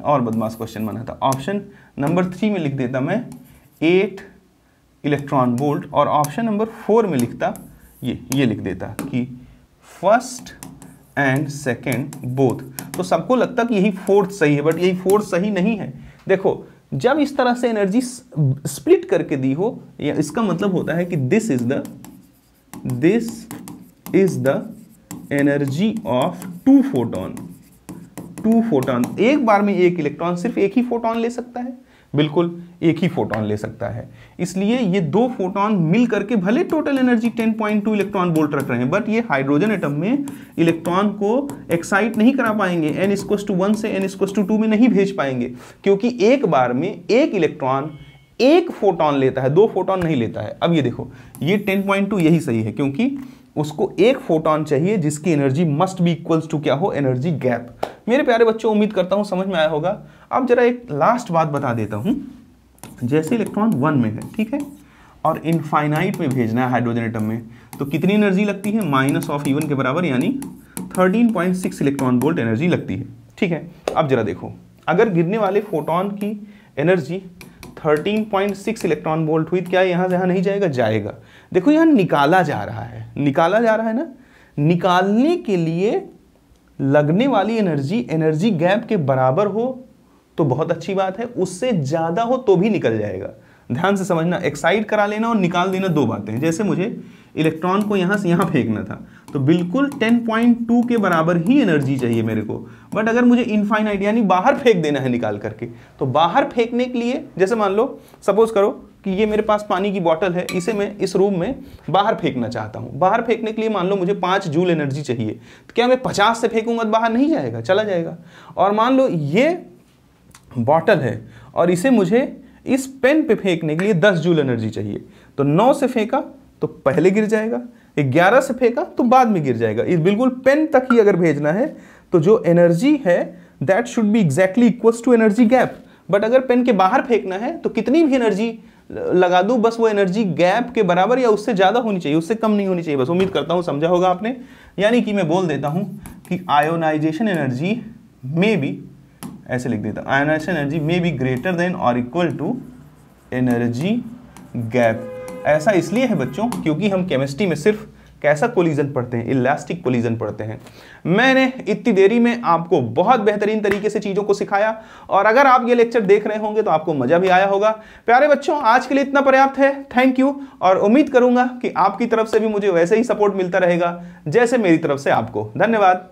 A: और बदमाश क्वेश्चन बना था। ऑप्शन नंबर 3 में लिख देता मैं 8 इलेक्ट्रॉन वोल्ट, और ऑप्शन नंबर 4 में लिखता ये लिख देता कि फर्स्ट एंड सेकेंड बोथ। तो सबको लगता कि यही फोर्थ सही है, बट यही फोर्थ सही नहीं है। देखो, जब इस तरह से एनर्जी स्प्लिट करके दी हो, या इसका मतलब होता है कि this is the energy of two photon. एक बार में एक इलेक्ट्रॉन सिर्फ एक ही फोटॉन ले सकता है, बिल्कुल एक ही फोटॉन ले सकता है। इसलिए ये दो फोटॉन मिल करके भले टोटल एनर्जी 10.2 इलेक्ट्रॉन वोल्ट रख रहे हैं, बट ये हाइड्रोजन एटम में इलेक्ट्रॉन को एक्साइट नहीं करा पाएंगे, n=1 से n=2 में नहीं भेज पाएंगे, क्योंकि एक बार में एक इलेक्ट्रॉन एक फोटॉन लेता है, दो फोटॉन नहीं लेता है। अब ये देखो, ये 10.2 यही सही है, क्योंकि उसको एक फोटॉन चाहिए जिसकी energy must be equals to क्या हो, एनर्जी गैप। मेरे प्यारे बच्चों, उम्मीद करता हूं समझ में आया होगा। अब जरा एक लास्ट बात बता देता हूं। जैसे इलेक्ट्रॉन 1 में है, ठीक है, और इनफाइनाइट में भेजना है हाइड्रोजन एटम में, तो कितनी एनर्जी लगती है, -E1 के बराबर, यानी 13.6 इलेक्ट्रॉन वोल्ट एनर्जी लगती है। ठीक है, अब जरा देखो, अगर गिरने वाले फोटोन की एनर्जी 13.6 इलेक्ट्रॉन वोल्ट हुई, क्या यहाँ से यहाँ नहीं जाएगा? जाएगा। देखो यहाँ निकाला जा रहा है ना। निकालने के लिए लगने वाली एनर्जी गैप के बराबर हो तो बहुत अच्छी बात है, उससे ज्यादा हो तो भी निकल जाएगा। ध्यान से समझना, एक्साइट करा लेना और निकाल देना दो बातें हैं। जैसे मुझे इलेक्ट्रॉन को यहां से यहां फेंकना था, तो बिल्कुल 10.2 के बराबर ही एनर्जी चाहिए मेरे को, बट अगर मुझे इनफाइनाइट यानी बाहर फेंक देना है निकाल करके, तो बाहर फेंकने के लिए, जैसे मान लो सपोज करो कि ये मेरे पास पानी की बोतल है, इसे मैं इस रूम में बाहर फेंकना चाहता हूं। बाहर फेंकने के लिए मान लो मुझे 5 जूल एनर्जी चाहिए, तो क्या मैं 50 से फेंकूंगा तो बाहर नहीं जाएगा? चला जाएगा। और मान लो ये बॉटल है और इसे मुझे इस पेन पे फेंकने के लिए 10 जूल एनर्जी चाहिए, तो 9 से फेंका तो पहले गिर जाएगा, 11 से फेंका तो बाद में गिर जाएगा। इस बिल्कुल पेन तक ही अगर भेजना है तो जो एनर्जी है that should be exactly equals to energy gap. But अगर पेन के बाहर फेंकना है तो कितनी भी एनर्जी लगा दूं, बस वो एनर्जी गैप के बराबर या उससे ज्यादा होनी चाहिए, उससे कम नहीं होनी चाहिए। बस उम्मीद करता हूं समझा होगा आपने। यानी कि मैं बोल देता हूं कि आयोनाइजेशन एनर्जी में भी, ऐसे लिख देता हूं, आयोनाइजेशन एनर्जी में बी ग्रेटर देन और इक्वल टू एनर्जी गैप। ऐसा इसलिए है बच्चों क्योंकि हम केमिस्ट्री में सिर्फ कैसा कोलिजन पढ़ते हैं, इलास्टिक कोलिजन पढ़ते हैं। मैंने इतनी देरी में आपको बहुत बेहतरीन तरीके से चीजों को सिखाया, और अगर आप ये लेक्चर देख रहे होंगे तो आपको मजा भी आया होगा। प्यारे बच्चों, आज के लिए इतना पर्याप्त है। थैंक यू, और उम्मीद करूंगा कि आपकी तरफ से भी मुझे वैसे ही सपोर्ट मिलता रहेगा जैसे मेरी तरफ से आपको। धन्यवाद।